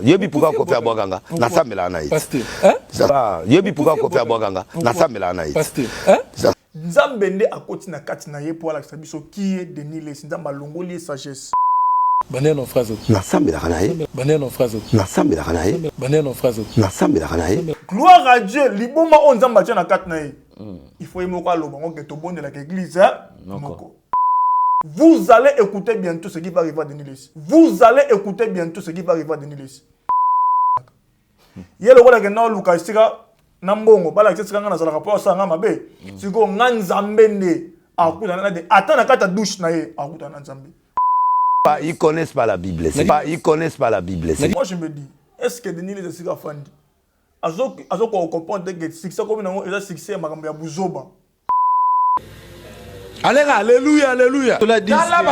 Yebi pourquoi ko faire boganga na samela na pasteur hein yebi pourquoi ko faire boganga na samela na pasteur hein Nzambende akoti na kati na ye po ala biso qui est Denis Les Nzamba longoli sagesse bané non phrase na samela na ye bané non phrase na samela na ye bané non phrase na samela na ye gloire à Dieu liboma on Nzamba tia na kati na ye il faut yemo ka loba ngo to bonde la église moko. Vous allez écouter bientôt ce qui va arriver à Denis Les. Vous allez écouter bientôt ce qui va arriver à Denis Les. Il y a le rôle que nous Lucas Sika Nambongo, bala que Sika na sala rapport ça nga mabe. Siko nganzambende akuta na de atana kata douche na ye akuta na nzambe. Pas ils connaissent pas la Bible, c'est pas ils connaissent pas la Bible. Moi je me dis, est-ce que Denis Les Sika fandi? Azo ko comprendre que succès comme nango eza succès makambo ya buzoba. Alléluia, alléluia. Dans la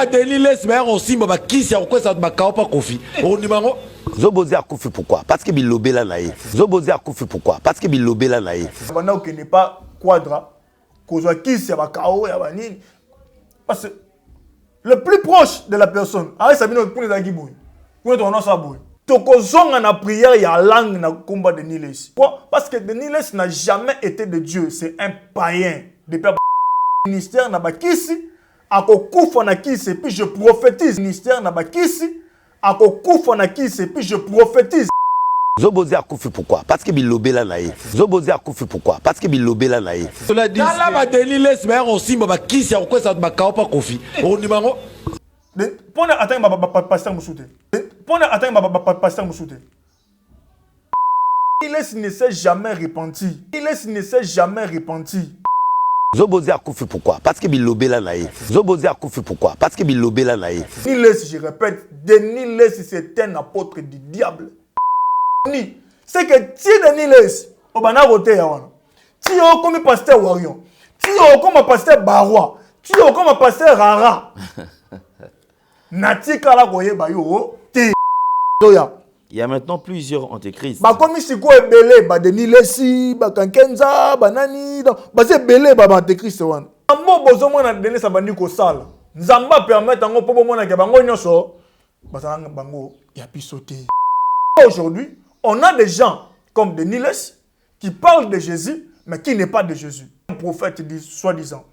Denis Les, mais on s'y va qui c'est quoi ça va pas confi. On numéro. Zobozi a koufi pourquoi? Parce que bilobé la naïe. Zobozi a koufi pourquoi? Parce que bilobé la naïe. Pendant qu'il n'est pas quadra, qu'on qui c'est va kao ya banini. Parce que le plus proche de la personne, avec sa bino pour les agibouy. Pour ton nom ça boy. Tokozonga na prière ya langue na combat de Denis Les. Pourquoi? Parce que Denis Les n'a jamais été de Dieu, c'est un païen. Depuis ministère na bakisi akokufa na kisi puis je prophétise ministère na bakisi akokufa na kisi puis je prophétise. Zobozi a koufi pourquoi? Parce que bilobé la naïe. Zobozi a koufi pourquoi? Parce que bilobé la naïe. Dans la Denis Les, mais on s'y va qui c'est quoi ça va pas confi. On numéro. Pona atteindre pasteur Moussouté. Pona atteindre pasteur Moussouté. Il ne s'est jamais repenti. Il ne s'est jamais repenti. Zobozi a koufi pourquoi? Parce que bilobé la naïe. Zobozi a koufi pourquoi? Parce que bilobé la naïe. Denis Les, je répète, Denis Les c'est un apôtre du diable. C'est que si Denis Les, au bana roté yawana. Si on comme pasteur Warion, si on comme pasteur Barwa, si on comme pasteur Rara. Natika la goye bayo te doya. Il y a maintenant plusieurs antéchrists. Ba comme si quoi belé ba Denis Les ba Kankenza ba nani ba c'est belé ba antéchrist wana. Ambo bozomo na Denis abandi ko sala. Nzamba permettre ngo popo mona ke bango nyoso ba sanga bango ya pisoté. Aujourd'hui, on a des gens comme Denis Les qui parlent de Jésus mais qui n'est pas de Jésus. Un prophète dit soi-disant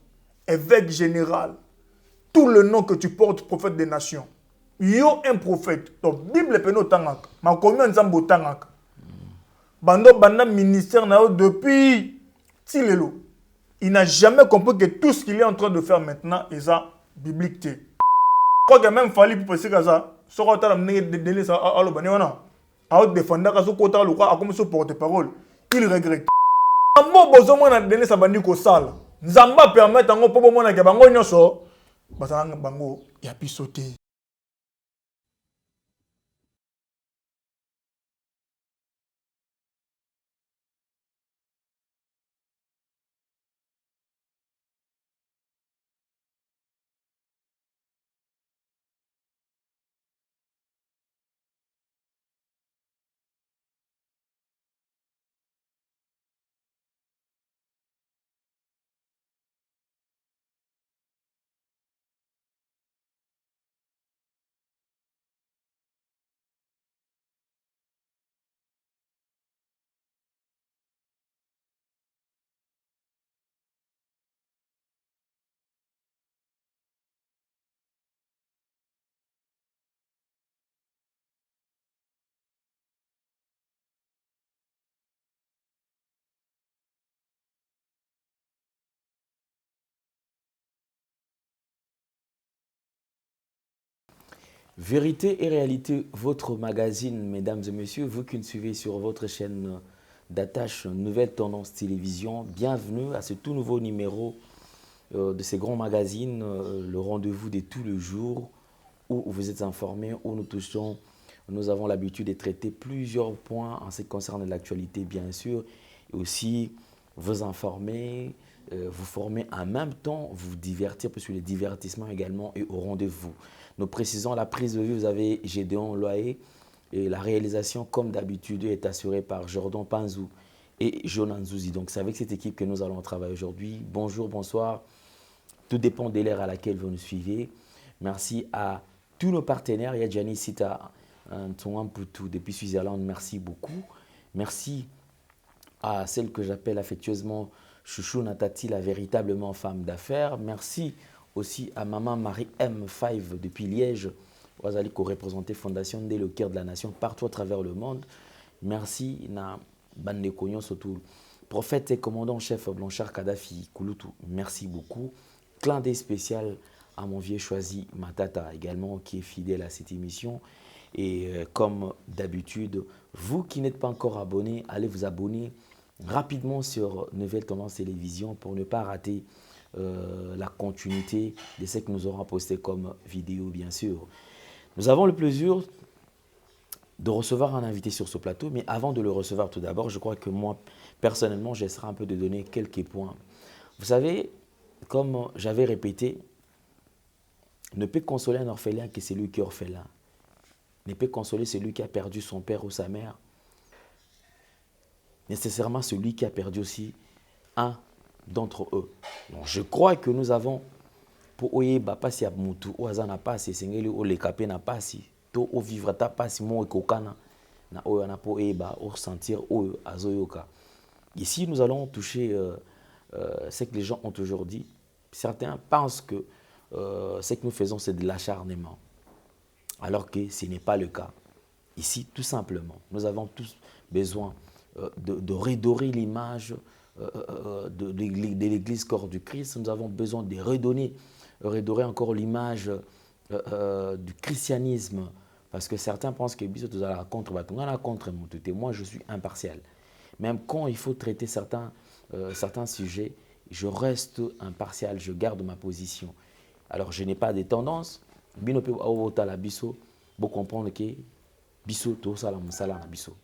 évêque général. Tout le nom que tu portes, prophète des nations. Yo un prophète. Donc Bible peno tangak. Ma commune nzambo tangak. Bando banda ministère na depuis Tilelo. Il n'a jamais compris que tout ce qu'il est en train de faire maintenant est ça biblique. Je crois qu'il a même fallu pour penser que ça. Ce qu'on a donné ça à l'Obani wana. À autre défendre que ce qu'on a le a commencé porte-parole. Il regrette. Ambo bozomo na donné ça bandi ko sala. Nzamba permettre ngo popo mona ke bango nyoso. Basanga bango ya pisoté. Vérité et réalité, votre magazine, mesdames et messieurs, vous qui nous suivez sur votre chaîne d'attache Nouvelle Tendance Télévision, bienvenue à ce tout nouveau numéro de ces grands magazines, le rendez-vous de tous les jours où vous êtes informés, où nous avons l'habitude de traiter plusieurs points en ce qui concerne l'actualité, bien sûr, et aussi vous informer, vous former en même temps, vous divertir, parce que le divertissement également est au rendez-vous. Nous précisons la prise de vue, vous avez Gédéon Loaé, et la réalisation, comme d'habitude, est assurée par Jordan Panzou et Jonan Zouzi. Donc c'est avec cette équipe que nous allons travailler aujourd'hui. Bonjour, bonsoir, tout dépend de l'ère à laquelle vous nous suivez. Merci à tous nos partenaires, il y a Gianni Sita Poutou depuis Switzerland, merci beaucoup. Merci à celle que j'appelle affectueusement Chouchou Natati, la véritablement femme d'affaires. Merci aussi à maman Marie M5 depuis Liège, Wazali qui représente Fondation dès le cœur de la nation partout à travers le monde. Merci na Bande Cognon surtout. Prophète et commandant en chef Blanchard Kadhafi Kouloutou, merci beaucoup. Clin d'œil spécial à mon vieux choisi Matata également qui est fidèle à cette émission. Et comme d'habitude, vous qui n'êtes pas encore abonnés, allez vous abonner rapidement sur Nouvelle Tendance Télévision pour ne pas rater la continuité de ce que nous aurons posté comme vidéo, bien sûr. Nous avons le plaisir de recevoir un invité sur ce plateau, mais avant de le recevoir tout d'abord, je crois que moi, personnellement, j'essaierai un peu de donner quelques points. Vous savez, comme j'avais répété, ne peut consoler un orphelin que celui qui est orphelin. Ne peut consoler celui qui a perdu son père ou sa mère. Nécessairement celui qui a perdu aussi un d'entre eux. Donc, je crois que nous avons, pour oyeba pasi ya mutu, oazana pasi, sengeli o lekape na pasi, to o vivre ta pasi mo ekokana, na oyana po oyeba, o ressentir o azoyoka. Ici, nous allons toucher ce que les gens ont aujourd'hui. Certains pensent que ce que nous faisons, c'est de l'acharnement. Alors que ce n'est pas le cas. Ici, tout simplement, nous avons tous besoin de redorer l'image de l'Église corps du Christ. Nous avons besoin de redorer encore l'image du christianisme. Parce que certains pensent que moi, je suis impartial. Même quand il faut traiter certains sujets, je reste impartial, je garde ma position. Alors, je n'ai pas de tendance. Binope awotala biso, vous comprendre que biso tout ça la musala na biso,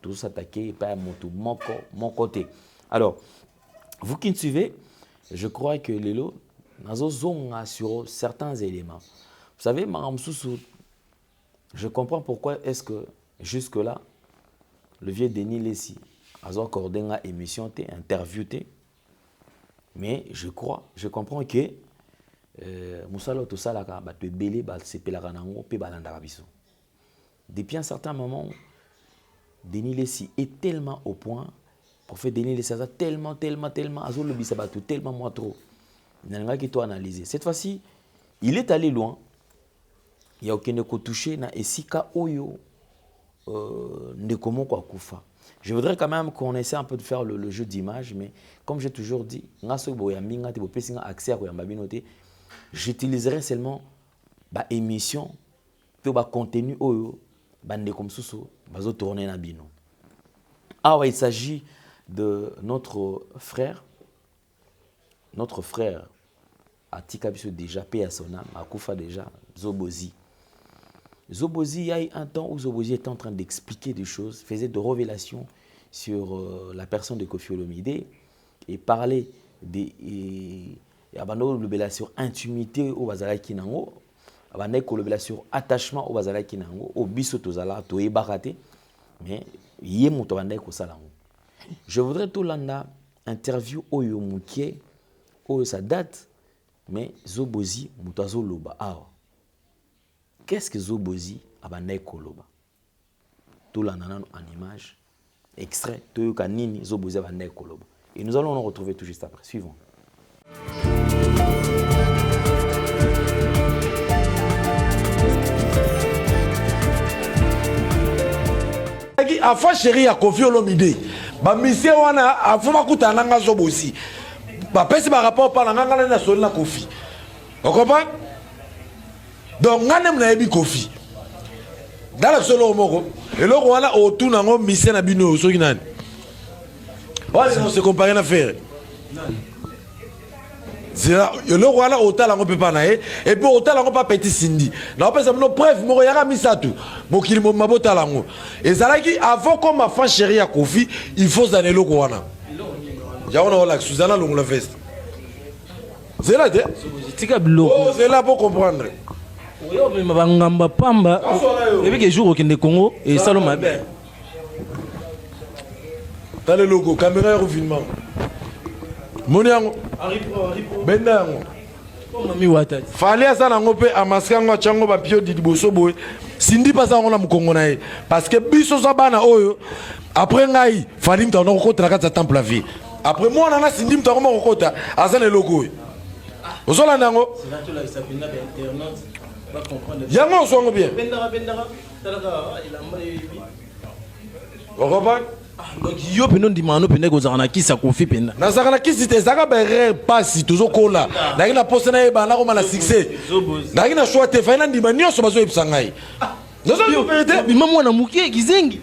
tout s'attaquer pas mon côté. Alors, vous qui me suivez, je crois que Lelo nazo zonga sur certains éléments. Vous savez, Madame Soussou, je comprends pourquoi est-ce que jusque là le vieux Denis Lessi a accordé une émission, interview, mais je comprends que Moussalo tout ça là ba te belé ba sepelaka nango pe balandaka biso. Depuis un certain moment, Denis Lessi est tellement au point pour faire Denis Lessi tellement azo le bisa batu tellement moi trop. Nanga qui to analyser. Cette fois-ci, il est allé loin. Il y a aucun ko touché na esika oyo ndekomo kwa kufa. Je voudrais quand même qu'on essaie un peu de faire le jeu d'image, mais comme j'ai toujours dit, ngaso boya minga te bopesinga accès à ko yamba binote. J'utiliserai seulement ba émission to ba contenu oyo bande comme soso bazo tourner na bino. Ah ouais, il s'agit de notre frère Atika biso déjà paix à son âme, akufa déjà Zobozi. Zobozi, il y a eu un temps où Zobozi était en train d'expliquer des choses, faisait de révélations sur la personne de Koffi Olomide et parlait des sur intimité au bazalaki nango, sur attachement au bazalaki nango, au biso tozala to ebarate, mais yé moto bandai ko salango. Je voudrais tout landa interview oyo mukie oyo sa date, mais Zobozi mutazo loba awa. Qu'est-ce que Zobozi abandai ko loba? Tout landa en image, extrait to kanini Zobozi abandai ko loba. Et nous allons nous retrouver tout juste après. Suivons. Afa chéri ya Koffi Olomide ba mission wana afuma kutana nga Zobozi ba pesi ba rapport pa nga ngana na soli na Koffi okopa donc ngane mna yebi Koffi dala solo moko eloko wana otuna ngo mission na bino soki nani wala on se comparer na faire le roi là autant on peut pas naé et puis autant on pas petit Cindy non pas ça non bref mo yaka misatu mo kilimo mabota lango et ça qui avant comme ma femme chérie à Koffi il faut ça le roi là ya on a la Suzana longue la veste c'est là tika biloko oh c'est là pour comprendre oyo me mabangamba pamba et puis que jour au Congo et saloma ben dans le logo caméra refinement Moniango Bendango Mami Watati Fallait ça nango pe amaska ngo chango ba pio di boso boy Sindi pas ça on a mukongo na ye parce que biso za bana oyo après ngai fali mta on ko tra ka temple la vie après moi on a Sindi mta ko ko ta azana logo ozola nango yango songo bien Okoba donc yo peno ndimano pende ko zana kisa Kofi penda na zakana kisi te zaka be passe toujours kola na ina poste na eba na ko mala succès na ina choix te faina ndima nyoso bazo episangai zozo vérité bima mwana mukie kizengi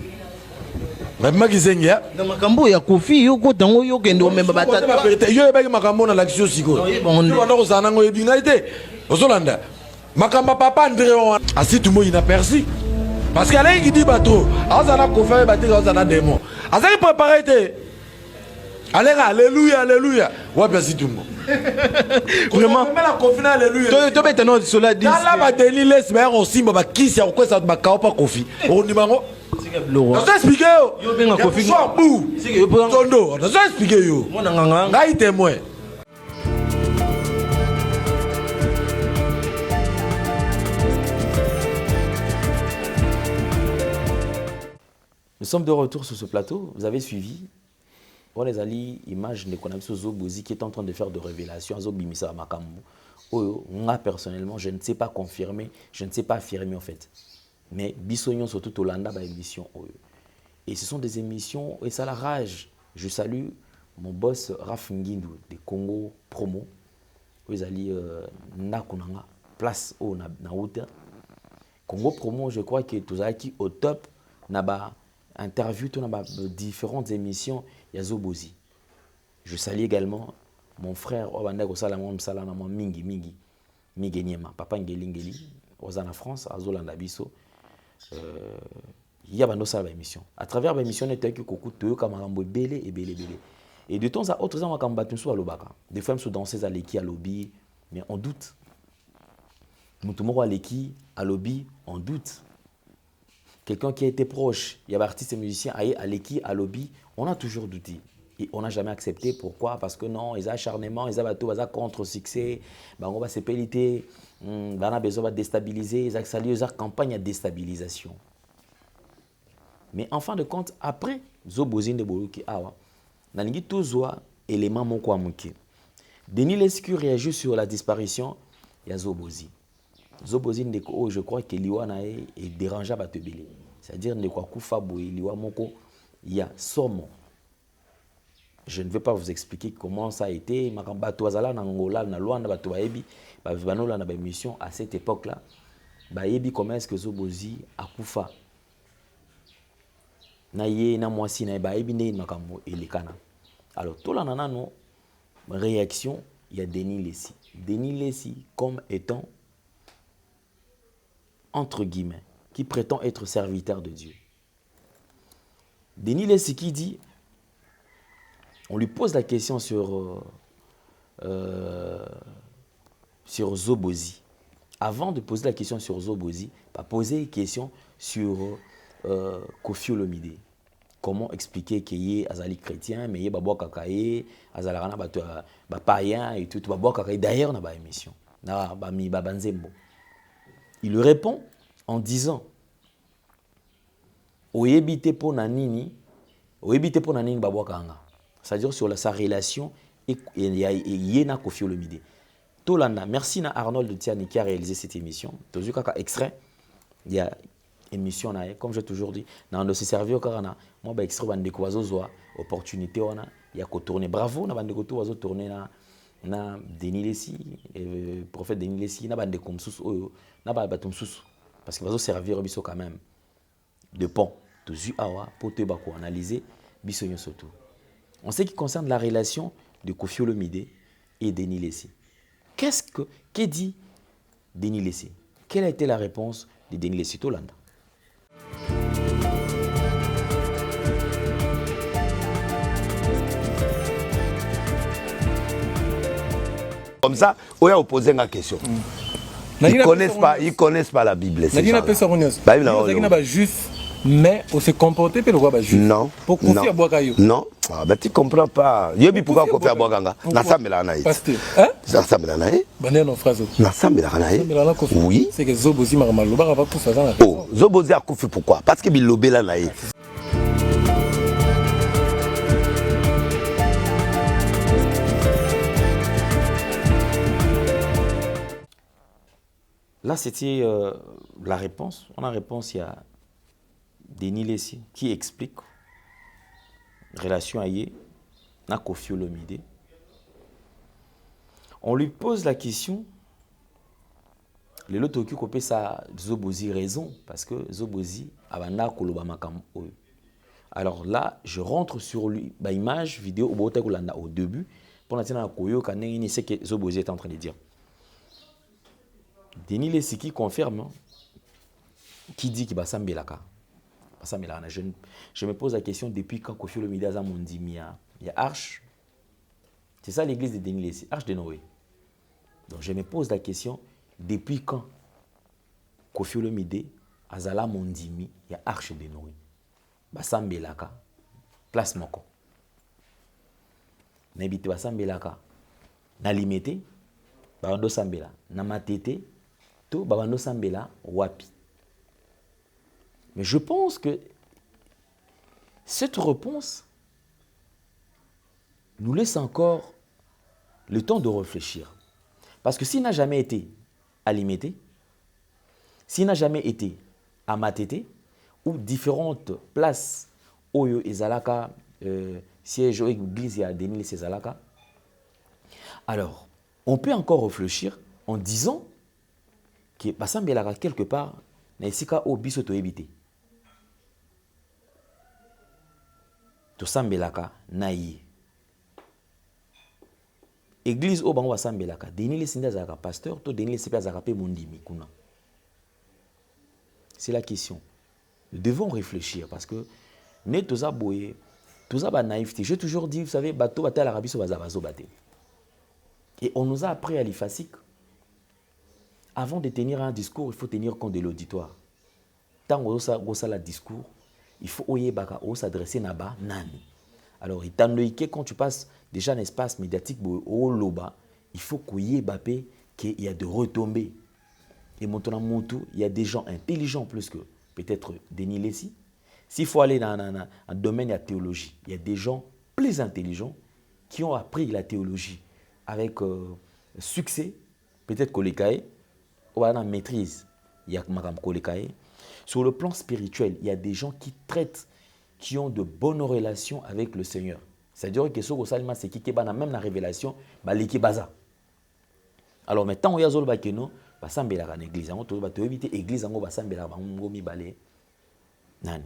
même kizengi ya na makambo ya Kofi yo ko tango yo kendo memba batata vérité yo eba makambo na l'action siko on na ko zana ngo ebinga ite ozolanda makamba papa André asi tout monde inaperçu parce qu'elle qui dit bateau azana ko faire bateau azana démon azana préparé te alléluia alléluia ouais bien si tout le monde vraiment mais la confina alléluia to beta no cela dit là ba deni les mais on simba ba kisi ya ko ça ba ka pa Kofi on dit bango on t'a expliqué yo benga Kofi c'est que yo tondo on t'a expliqué yo mona nganga ngai témoin. Nous sommes de retour sur ce plateau. Vous avez suivi. On les alliés, image de Konamiso Zobozi qui est en train de faire de révélations. Zobimisa Makambo. Moi, personnellement, je ne sais pas confirmer, je ne sais pas affirmer en fait. Mais Bissognon, surtout Olanda, bah, émission. Et ce sont des émissions, et ça la rage. Je salue mon boss Raf Ngindou de Congo Promo. Les alliés, Nakunanga, place au Naouta. Congo Promo, je crois que tous qui au top, Naba. Interview, différentes émissions, il y a Zobozi. Je salue également mon frère, Mingi Niema, Papa Ngeli, en France, à Zolanda Bisso. Il y a une émission. À travers l'émission, il y a belé. Et de temps à autre, on a battu sur Alobaka. Des femmes sont dansées à l'équipe à lobby, mais on doute. Nous à l'équipe à lobby, on doute. Quelqu'un qui a été proche, il y a des artistes et musiciens à l'équipe, à lobby, on a toujours douté. Et on n'a jamais accepté. Pourquoi? Parce que non, ils ont acharnement, ils ont contre-succès, on va se péliter, on a besoin de déstabiliser, ils ont salué leur campagne de déstabilisation. Mais en fin de compte, après, Zobozine de Boluki, on a tous les éléments mon quoi manquer. Denis Lescu réagit sur la disparition, il y a Zobozi. Zobozine de ko, je crois que Liwana est dérangé à Batebele. C'est-à-dire ne quoi Koufabo et Liwa Moko, il y a Somo. Je ne vais pas vous expliquer comment ça a été. Bato azala na Angola na Luanda bato baebi banola na émission à cette époque-là. Baebi comment est-ce que Zobozi a Koufa. Na ye na mwasi na baebi ne makambo elekana. Alors tout là nanano réaction, il y a Denis Lessi. Denis Lessi comme étant entre guillemets, qui prétend être serviteur de Dieu. Denis Lessi qui dit, on lui pose la question sur Zobozi. Avant de poser la question sur Zobozi, il va poser une question sur Kofi Olomide. Comment expliquer qu'il y ait Azali chrétien, mais il y a Babo Kakaye, Azalana païen et tout, Babo Kakaye. D'ailleurs, on a une émission. Il lui répond en disant Oyebite po nanini babwakanga. C'est-à-dire sur sa relation et Yena Kofi Olomide. Tolanda, merci à Arnold Tiani qui a réalisé cette émission. Toujours kaka extrait, il y a émission comme j'ai toujours dit, dans ce service karana, moi ba extrait bande ko wazozoa opportunité wana ya ko tourner bravo na bande ko to wazo tourner na Denis Lessi, prophète Denis Lessi na bande comme sous oyo na ba batum sous parce qu'il va servir biso quand même de pont toujours awa pour te ba ko analyser biso nyo surtout. En ce qui concerne la relation de Kofi Olomide et Denis Lessi. Que dit Denis Lessi? Quelle a été la réponse de Denis Lessi Tolanda? Comme ça, on a posé une question. Ils connaissent pas la Bible. Juste, mais on se comporter pour le roi juste. Non. Pour confier à Boakayo. Non. Ah, ben tu comprends pas. Yobi pourquoi confier à Boakanga? Na ça me l'a naïf. Nasambela na ye. Bande non phrase. Nasambela na ye. Oui. C'est que Zobozi Marmaloba va pour ça dans la. Oh, Zobozi a kufi pourquoi? Parce que bilobela na ye. Là, c'était la réponse. On a réponse, il y a Denis Lessi qui explique relation à Yé, na Koffi Olomide. On lui pose la question, le lot qui copie ça Zobozi raison parce que Zobozi abana koloba makam oyo. Alors là, je rentre sur lui, bah image vidéo au début pour la koyo kanengini c'est que Zobozi est en train de dire. Denis Lessi qui confirme, qui dit qu'il va s'embelaka. Je me pose la question depuis quand Koffi Olomide a mondimi, il y a Arche. C'est ça l'église de Denis Lessi, Arche de Noé. Donc je me pose la question depuis quand Koffi Olomide a mondimi, il y a Arche de Noé. Basambelaka, place moko. N'habite basambelaka, na limité, babando sambela, na matete. Babando Sambela, wapi. Mais je pense que cette réponse nous laisse encore le temps de réfléchir. Parce que s'il n'a jamais été à Limité, s'il n'a jamais été à Matete, ou différentes places où Ezalaka, siège où l'église a Denis Lessi Ezalaka, alors on peut encore réfléchir en disant que basambelaka quelque part na esika o biso to ebité to sambelaka na ye église o bango basambelaka Denis Lessi ndazaka pasteur to Denis Lessi azaka pe mondimi kuna. C'est la question. Nous devons réfléchir parce que ne toza boye toza ba naïveté. J'ai toujours dit, vous savez, bateau bateau la rabiso bazabazo baté. Et on nous a appris à l'IFASIC. Avant de tenir un discours, il faut tenir compte de l'auditoire. Tant qu'on a le discours, il faut s'adresser à nani. Alors, quand tu passes déjà un espace médiatique au loba, il faut qu'il y a de retombées. Et maintenant, il y a des gens intelligents plus que peut-être Denis Lessi. S'il faut aller dans un domaine de la théologie, il y a des gens plus intelligents qui ont appris la théologie avec succès, peut-être Kolekae. On maîtrise, il y a Madame Kolekae. Sur le plan spirituel, il y a des gens qui traitent, qui ont de bonnes relations avec le Seigneur. C'est-à-dire que ce que c'est qui même la révélation, l'équipe baza. Alors maintenant, il y a zol bakeno, basambela kan église, on doit éviter église ngo basambela bango mi balé. Nani.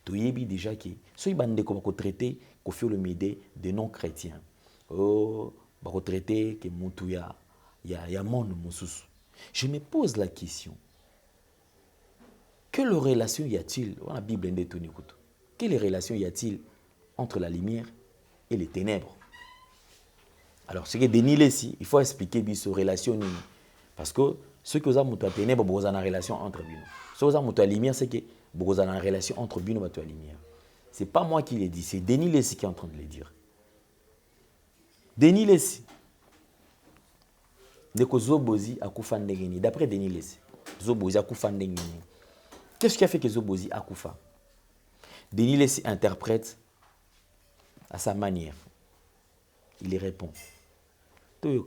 Tu yebi déjà que ceux qui bande ko traiter Koffi Olomide de non chrétiens. Oh, ba ko traiter que mutu ya monde mususu. Je me pose la question. Quelle relation y a-t-il, dans la Bible, quelle relation y a-t-il entre la lumière et les ténèbres? Alors, ce que Denis Lessi, il faut expliquer cette relation. Parce que ce que vous avez la ténèbres, vous avez une relation entre nous. Ce que vous avez la lumière, c'est que vous avez une relation entre nous et la lumière. Ce n'est pas moi qui l'ai dit, c'est Denis Lessi qui est en train de le dire. Denis Lessi. Zobozi a kufa ndengeni. D'après Denis Lessi, Zobozi a kufa ndengeni. Qu'est-ce qui a fait que Zobozi a kufa? Denis Lessi interprète à sa manière. Il y répond. Oh,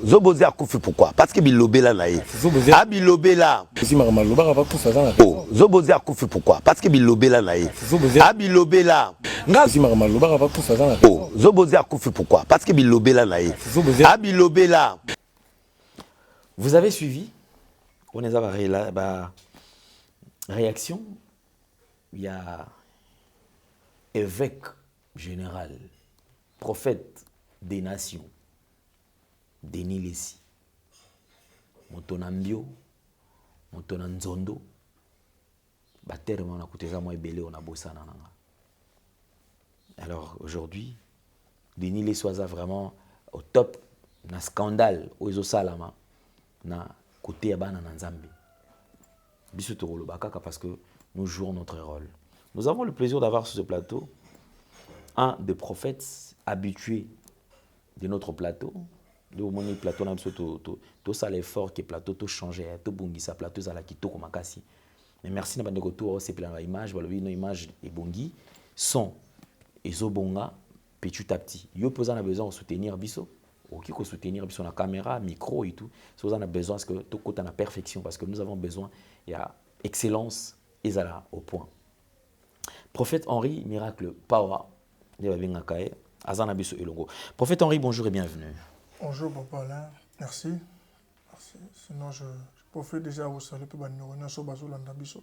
Zobozi a kufi pourquoi? Parce que bilobela na ye. Ah bilobela. Oh, Zobozi a kufi pourquoi? Parce que bilobela na ye. Ah bilobela. Oh, Zobozi a kufi pourquoi? Parce que bilobela na ye. Ah bilobela. Vous avez suivi? On est à la réaction. Il y a évêque général, prophète des nations, Denis Lessi, Motonambio, Motonanzondo, alors aujourd'hui, Denis Lessi est vraiment au top, na scandale, au salama, na côté abana nanzambi. Parce que nous jouons notre rôle. Nous avons le plaisir d'avoir sur ce plateau un des prophètes habitués de notre plateau. Le plateau, tout ça l'effort que plateau tout changé, tout bongi ça plateau ça la kito comme makasi. Mais merci na bande retour c'est plein l'image, voilà une image et bongi son et zobonga petit à petit. Yo posant a besoin de soutenir biso. OK ko soutenir biso na caméra, micro et tout. Si vous en avez besoin parce que tout côté en perfection parce que nous avons besoin il y a excellence et ça au point. Prophète Henri miracle power de la bengakae azana biso elongo. Prophète Henri bonjour et bienvenue. Bonjour Papa Alain, merci. Merci. Sinon je profite déjà au salut pour nous revenir sur Bazolanda biso.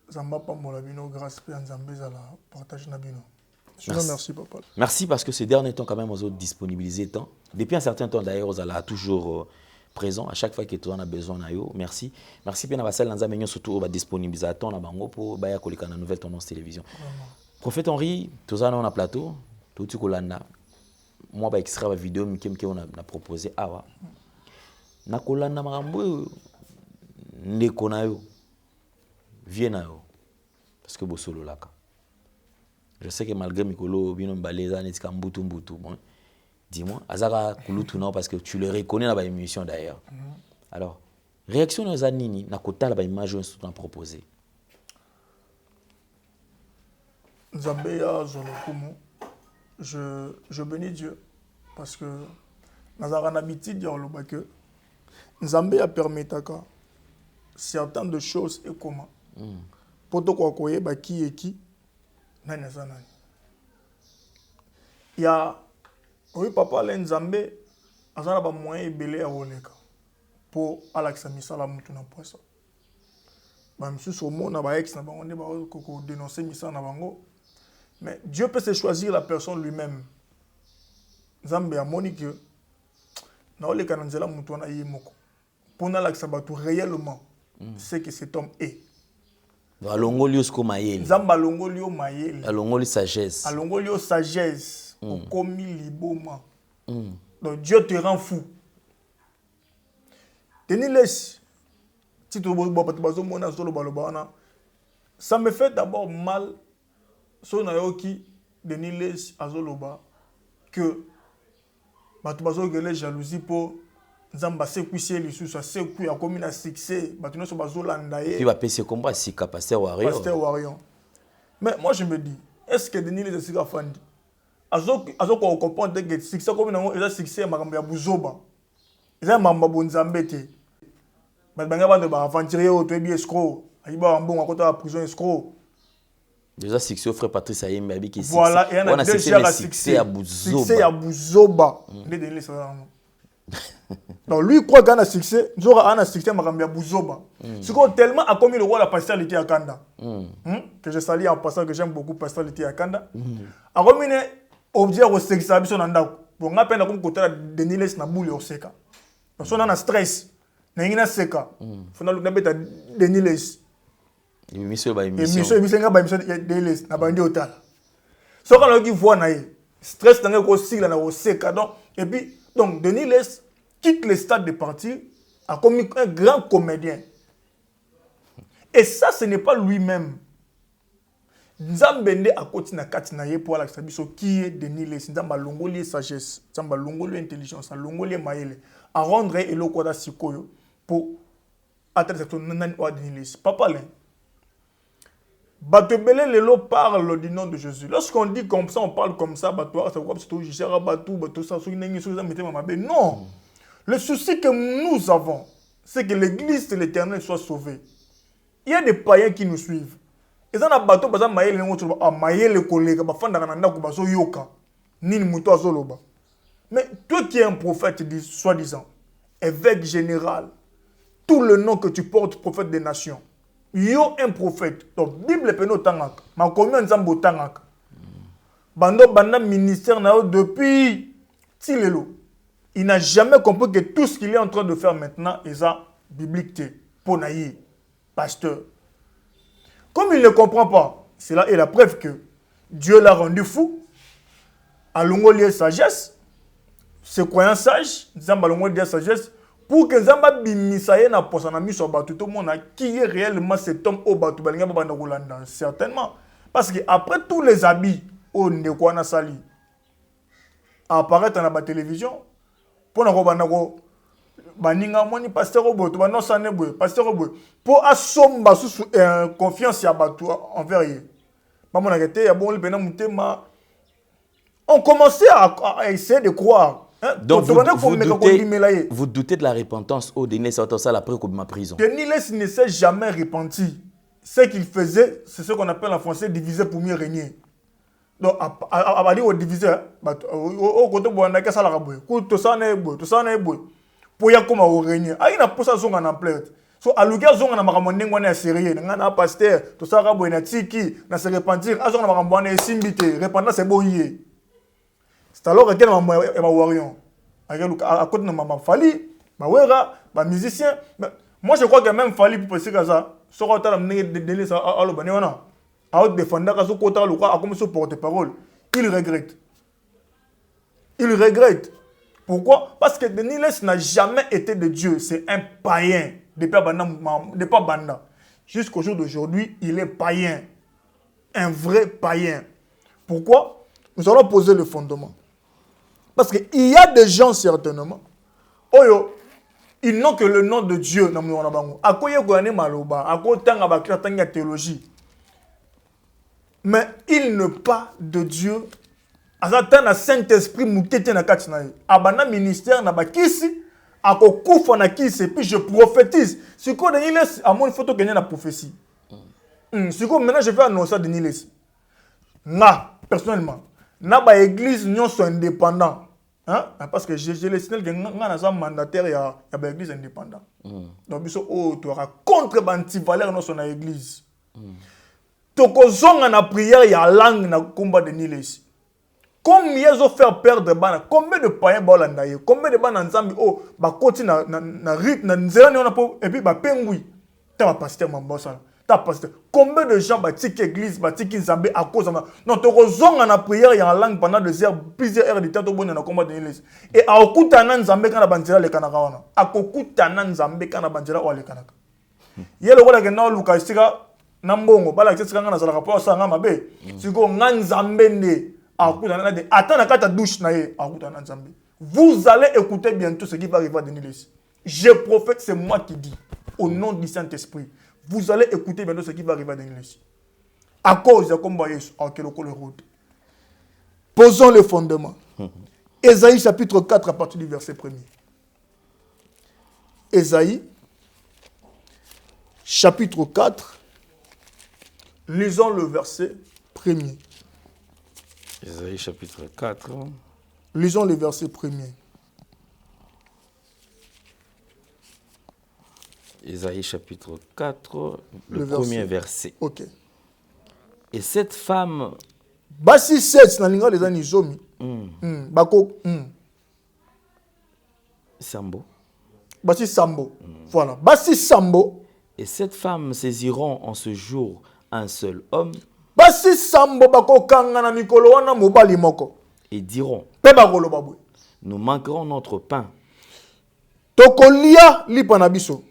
Zamba pambola bino grâce pe nzambe za la partage na bino. Sinon merci Papa. Merci parce que ces derniers temps quand même aux autres disponibiliser temps. Depuis un certain temps d'ailleurs aux ala toujours présent à chaque fois que tu en as besoin na yo. Merci. Merci pe na basel nzambe nyo surtout ba disponibiliser temps na bango pour ba ya kolika na nouvelle tendance télévision. Prophète Henri, tous on a plateau, tout tu kolanda. Moi ba extrait la vidéo mike on a proposé awa. Na kolanda makambo ndeko na yo. Viens na yo. Parce que bo solo laka. Je sais que malgré Mikolo, bino mbaleza netika mbutu bon. Dis-moi, azara kulutu non parce que tu le reconnais dans la émission d'ailleurs. Alors, réaction aux anini na kota la image on a proposé. Nzambeya Zolokumu, je bénis Dieu parce que nous avons l'habitude de dire que Nzambeya permet certaines de choses et comment. Pour toi quoi bah qui est qui nani nani. Il y a oui papa le Nzambe azana ba moyen ebele ya oleka pour alaxa misala mutu na poisa. Ba msu somo na ba ex na bango ne ba ko dénoncer misala na bango. Mais Dieu peut se choisir la personne lui-même. Nzambe a moni que na oleka na nzela mutu na yemoko. Pour na alaxa batu réellement c'est que cet homme est. Alongolio sko mayele. Nzamba alongolio mayele. Alongoli sagesse. Alongolio sagesse. Okomi liboma. Donc Dieu te rend fou. Teniles. Ça me fait d'abord mal. So na yoki Deniles azoloba que batu bazo gele jalousie pour Nzamba se kuisie lisusu se kui a comme na succès batu no so bazolanda ye. Qui va passer combat si Pasteur Warion. Pasteur Warion. Mais moi je me dis, est-ce que Deniles sika fandi azo ko comprendre que succès comme na eza succès makambo ya buzoba. Eza mamba bonzambe te. Banga bande ba aventurier au to bi escroc. Ayiba mbongo akota la prison escroc. Déjà succès au frère Patrice Ayembe abi qui voilà, et on a déjà succès à Buzoba. Succès à Buzoba. Donc lui croit qu'il a succès, nous aura un succès à Buzoba. C'est qu'on tellement a commis le rôle de la pastoralité à Kanda. Que je salue en passant que j'aime beaucoup pastoralité à Kanda. A commis objet au sexe à Bisson Anda. Pour nga peine comme côté de Niles na boule au seka. Parce qu'on a stress. Na ngina seka. Faut na beta de Niles. Émission ba émission nga ba émission de Niles na bandi hotel. So quand on dit voix na stress na ko sigla na au seka donc et puis donc Denis Les quitte le stade de partir a comme un grand comédien. Et ça ce n'est pas lui-même. Nzambende a côté na kati na ye pour la sabiso qui est Denis Les Nzamba longoli sagesse, Nzamba longoli intelligence, longoli maïle à rendre eloko da sikoyo pour atteindre ton nan wa Denis Les. Papa là. Batebele lelo parle du nom de Jésus. Lorsqu'on dit comme ça, on parle comme ça, ça veut dire non. Le souci que nous avons, c'est que l'église de l'Éternel soit sauvée. Il y a des païens qui nous suivent. Et ça, mais toi qui es un prophète, soi-disant, évêque général, tout le nom que tu portes, prophète des nations, yo un prophète. Donc Bible peno tangak, ma commune nzambo tangak. Bando banda ministère na depuis Tilelo. Il n'a jamais compris que tout ce qu'il est en train de faire maintenant est ça biblique pour naïe pasteur. Comme il ne comprend pas, cela est la preuve que Dieu l'a rendu fou. A longolier sagesse, ce croyant sage, nzamba longolier sagesse. Pour que Nzamba bimisaye na posanami sur batu tout le monde qui est réellement cet homme au batu balinga bana Rolanda certainement parce que après tous les habits au ndekwana sali apparaître dans la télévision pour na ko bana ko baninga moni pasteur obo to bana sané boy pasteur obo pour asomba sous confiance ya batu envers lui. Ba mona kete ya bon le bena mutema. On commençait à essayer de croire. Hein? Donc vous doutez de la repentance au Denis Satosa après ma prison. Denis ne s'est jamais repenti. Ce qu'il faisait, c'est ce qu'on appelle en français diviser pour mieux régner. Donc à dire au diviser, au côté où on a qu'à ça la rabouille, tout ça n'est beau, tout ça n'est beau. Pour y avoir au régner. Ah il n'a pas ça son en plainte. So à l'occasion zone na makamondé ngwana ya sérieux, ngana pasteur, tout ça rabouille na tiki, na se repentir, a zone na makamondé simbité, repentance c'est boyé. C'est alors que quelqu'un m'a warrior. À côté de ma Fali, ma wera, ma musicien. Moi je crois que même Fali pour penser que ça, ce qu'on a donné ça à l'Obanéwana, à haute défendre que ce qu'on a comme ce porte-parole, il regrette. Il regrette. Pourquoi? Parce que Denis Les n'a jamais été de Dieu. C'est un païen. Depuis Banda. Jusqu'au jour d'aujourd'hui, il est païen. Un vrai païen. Pourquoi? Nous allons poser le fondement. Parce qu'il y a des gens certainement, ils n'ont que le nom de Dieu. Mais ils n'ont pas de Dieu. Azatan na Saint-Esprit mukete na katina. Abana ministère na bakisi, akokufa na kisi, et puis je prophétise. Si quoi Denis Les, à mon photo gagner la prophétie. Si quoi maintenant je vais annoncer Denis Les. Nga, personnellement. Na ba église non sont indépendants, hein, parce que j'ai le signal que nga na mandataire ya ba église indépendant. Donc biso tu auras contre banti valeur non son église. Toko zonga na prière ya langue na combat de Denis Les. Combien ils ont fait perdre bana, combien de païens bolanda ye, combien de bana nzambi ba koti na rythme na nzela ni on a et puis ba pengui. Ta ba pasteur mambosa. Combien de gens bâtissent l'église, bâtissent Nzambe à cause de ça? Non, tu as na prière en langue pendant plusieurs heures de temps au bon na combat de l'église. Et à okutana Nzambe kana bandira le kanaka wana. A okutana Nzambe kana bandira wa le kanaka. Yelo wala kena luka sika nambongo bala sika ngana sala rapport sa ngama be. Siko Nzambe ne a okutana de atana kata douche na ye a okutana Nzambe. Vous allez écouter bientôt ce qui va arriver à Denis Les. Je prophète, c'est moi qui dis au nom du Saint-Esprit. Vous allez écouter maintenant ce qui va arriver à Denis Les. À cause de combat Yesu, à quel le route. Posons le fondement. Ésaïe chapitre 4 à partir du verset 1er. Ésaïe chapitre 4. Lisons le verset 1er. Ésaïe chapitre 4. Lisons le verset 1er. Ésaïe chapitre 4, le premier verset. Ok. Et cette femme... Basi 7, na linga les anizomi. Bako. Sambo. Basi Sambo. Voilà. Basi Sambo. Et cette femme saisiront en ce jour un seul homme. Basi Sambo bako kanga na mikolo wana mobali moko. Et diront... Pe bakolo babwe. Nous manquerons notre pain. Tokolia lipa na biso.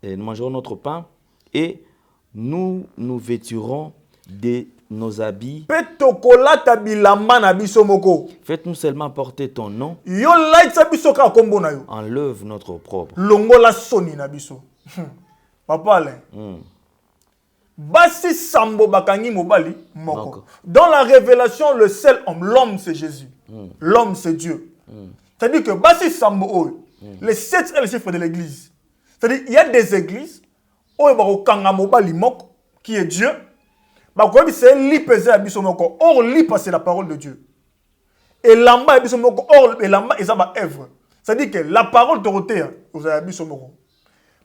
Et nous mangerons notre pain et nous nous vêtirons de nos habits. Faites-nous seulement porter ton nom. Enlève notre opprobre. Papa, Basi Sambo bakangi mobali moko. Dans la révélation, le seul homme, l'homme c'est Jésus. L'homme c'est Dieu. C'est-à-dire que Basi Sambo, les 7 est le chiffre de l'église. C'est-à-dire il y a des églises où il y a qui est Dieu. C'est l'ipésé à bisomoko. Or l'ip c'est la parole de Dieu. Et l'amba à bisomoko. Or et l'amba est sa œuvre. C'est-à-dire que la parole de roté vous avez bisomoko.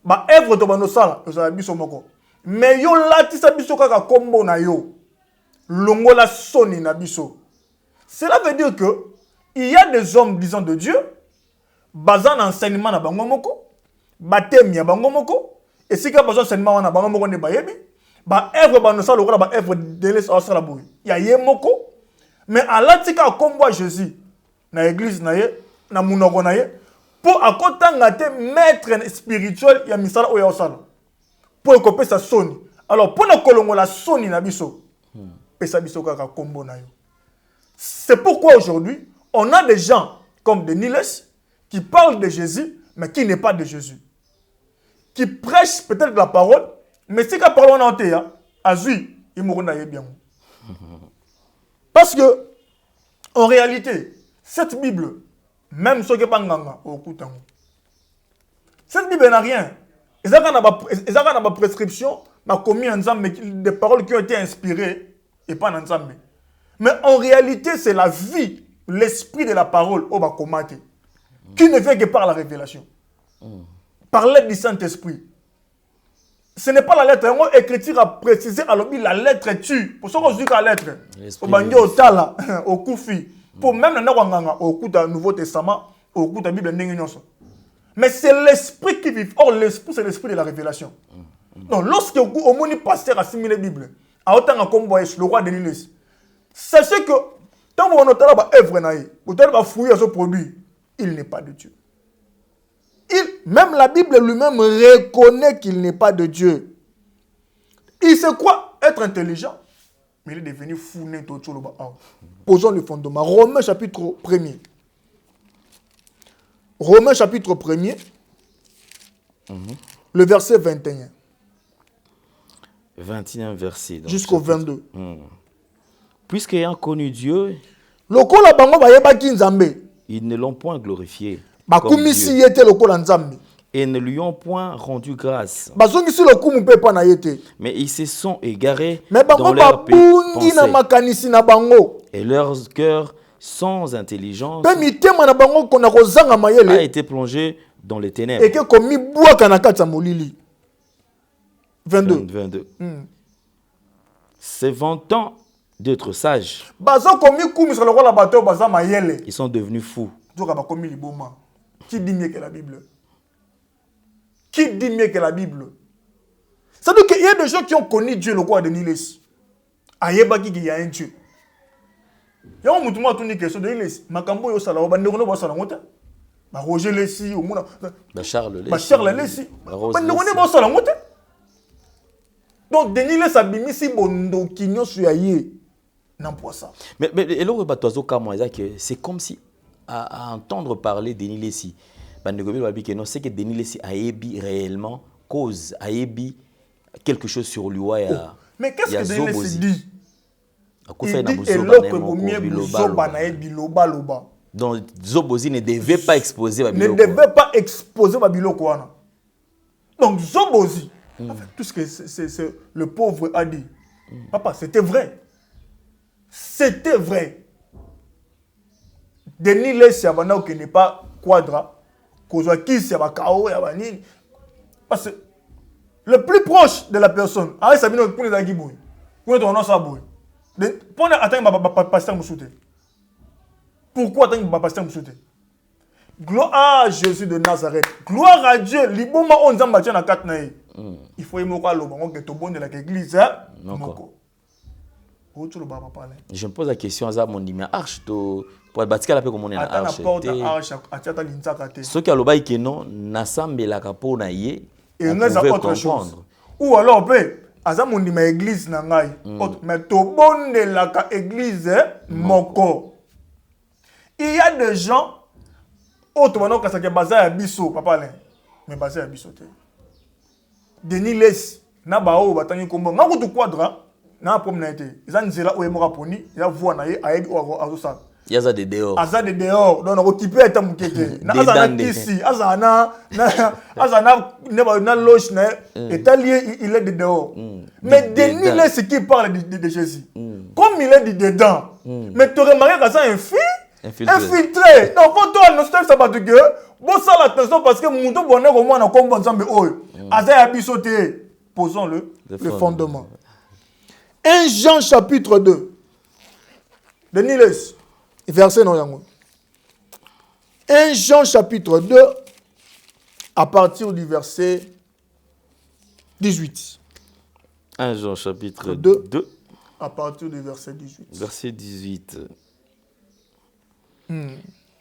Ma œuvre de banosala vous avez bisomoko. Mais yo lati sa biso kaka kombo na yo. Longo la soni na biso. Cela veut dire que il y a des hommes disant de Dieu basant l'enseignement na bango moko. Batem ya bango moko et si ka besoin seulement wana bango moko ne bayebi ba œuvre ba no sa lokola ba œuvre de l'Église sa la boy ya ye moko mais à l'atika kombo Jésus na église na ye na munoko na ye pour akotanga te maître spirituel ya misala oya osala pour ekope sa soni alors pour na kolongo la soni na biso pesa biso kaka kombo na yo C'est pourquoi aujourd'hui, on a des gens comme Denis Less qui parlent de Jésus, mais qui n'est pas de Jésus. Qui prêchent peut-être la parole, mais si la parole en entier, Azui, il mourra bien. Parce que, en réalité, cette Bible, même ceux qui ne sont pas au coup, cette Bible n'a rien. Ils ont ma prescription, ma commis ensemble, des paroles qui ont été inspirées et pas ensemble. Mais en réalité, c'est la vie, l'esprit de la parole au Bakomate, qui ne vient que par la révélation. Par l'aide du Saint-Esprit. Ce n'est pas la lettre. L'écriture a précisé alors la lettre tue. Pour ça qu'on dit la lettre. Au Bandio, au Tala, au Koufi. Pour même au coup du Nouveau Testament, au coup de la Bible. Mais c'est l'esprit qui vit. Or, l'esprit, c'est l'esprit de la révélation. Donc, lorsque au moni pasteur assimile la Bible, à autant que le roi de l'Église, sachez que tant qu'on a la œuvre, on a fouillé à ce produit, il n'est pas de Dieu. Même la Bible lui-même reconnaît qu'il n'est pas de Dieu. Il sait quoi? Être intelligent. Mais il est devenu fou. Posons le fondement. Romains chapitre 1er. Romains chapitre 1er. Le verset 21. 21 verset. Jusqu'au 22. Puisqu'ayant connu Dieu, ils ne l'ont point glorifié comme Dieu, et ne lui ont point rendu grâce. Mais ils se sont égarés dans leur pensée, et leur cœur sans intelligence a été plongé dans les ténèbres. 22. Se vantant d'être sages, ils sont devenus fous. Qui dit mieux que la Bible? Qui dit mieux que la Bible? C'est-à-dire qu'il y a des gens qui ont connu Dieu, le roi de Niles. Ayebaki qu'il y a un Dieu. Il y a un mouton qui a une question de Niles. Makambo yo sala, ba ndeko no ba sala ngota. Ba Roger Lessi, au mona. Ba Charles Lessi. Ba ndeko no ba sala ngota. Donc Denis Niles a bimisi bondo kinyo suyaye. N'importe ça. Mais et là c'est comme si à entendre parler de Denis Lessi, c'est que Denis Lessi a ébi réellement cause, a ébi quelque chose sur lui. Mais qu'est-ce que Denis Lessi dit? Il dit donc Zobozi ne devait pas exposer Babiloko. Ne devait pas exposer Babiloko. Donc Zobozi, en fait, tout ce que c'est le pauvre a dit. Papa, c'était vrai. C'était vrai. Denis Lessi qui n'est pas quadra, parce que le plus proche de la personne, pourquoi gloire à Jésus de Nazareth, gloire à Dieu, il faut aimer l'église. Je me pose la question à mon dit mais arche to pour bâtir la paix comme on est na arche. Ce qui a le bail que non n'assemble la capo na yé. Et on a autre chose. Ou alors peut azam on dit ma église na ngai. Mais to bonne la église moko. Il y a des gens autres maintenant que ça qui est basé à biso papa là. Mais basé à biso te. Denis Lessi na bao batangi kombo. Ngako to quadra. Na promenade ils ont zela o emora poni ya voix na ye ayebi o azosa yaza de dehors donc on occupé eta mukete na azana kisi azana na loge na italien il est de dehors mais Denis Lessi qui parle de Jésus comme il est de dedans mais tu remarques que ça infiltré donc quand toi nostalgie ça va te gueule bon ça l'attention parce que muto bonne comme na kombo nzambe oyo azaya bisoté posons le fondement. 1 Jean chapitre 2. Denis Lessi, verset non. 1 Jean chapitre 2, à partir du verset 18. 1 Jean chapitre 2, à partir du verset 18. Verset 18.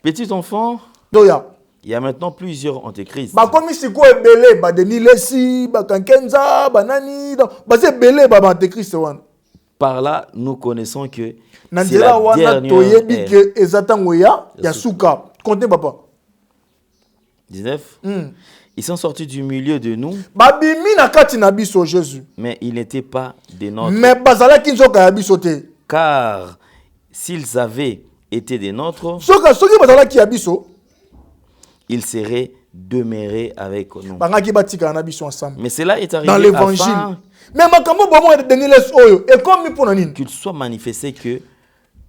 Petit enfant, il y a maintenant plusieurs antéchrists. Comme si quoi belé, Denis Lessi, Kankenza, Banani, c'est belé, antéchrist. par là, nous connaissons que c'est Nandela la wana dernière toyebi ère. ke ezatango ya suka. Comptez papa. 19. Ils sont sortis du milieu de nous, Babimi na kati na biso Jésus. mais ils n'étaient pas de notre. Mais bazala ki nzoka ya biso te. Car s'ils avaient été des nôtres, Soki bazala ki ya biso, ils seraient demeurés avec nous. bangaki batika na biso ensemble. Mais cela est arrivé Dans l'évangile. afin Mais makambo bomo de Deniles oyo et comme pour nini. qu'il soit manifesté que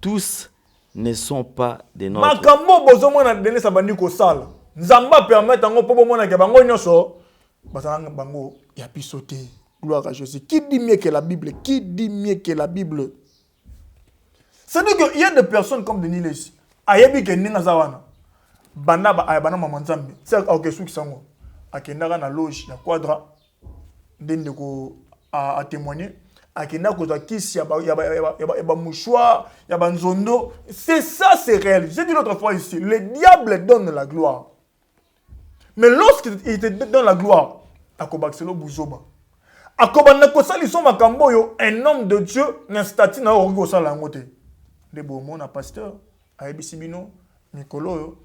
tous ne sont pas des nôtres. Makambo bozomo na Deniles abandi ko sala. Nzamba permettre ngo po bomo na ke bango nyoso. Bazala bango ya biso te. Gloire à Jésus. Qui dit mieux que la Bible? Qui dit mieux que la Bible? C'est-à-dire qu'il y a des personnes comme Denis Lessi. Ayebi ke ninga zawana. Bana mama nzambe. C'est ok sou kisango. Akendaka na loge ya quadra. Ndende ko a témoigner. Akenda ko za kisi ya ba mouchoir, ya ba nzondo. C'est ça, c'est réel. J'ai dit l'autre fois ici, le diable donne la gloire. Mais lorsqu'il te donne la gloire, akobakselo buzoba. Akobana ko sali so makambo yo, un homme de Dieu na statut na origo sala ngote. De bon na pasteur, ayebi bino, Nicolo yo.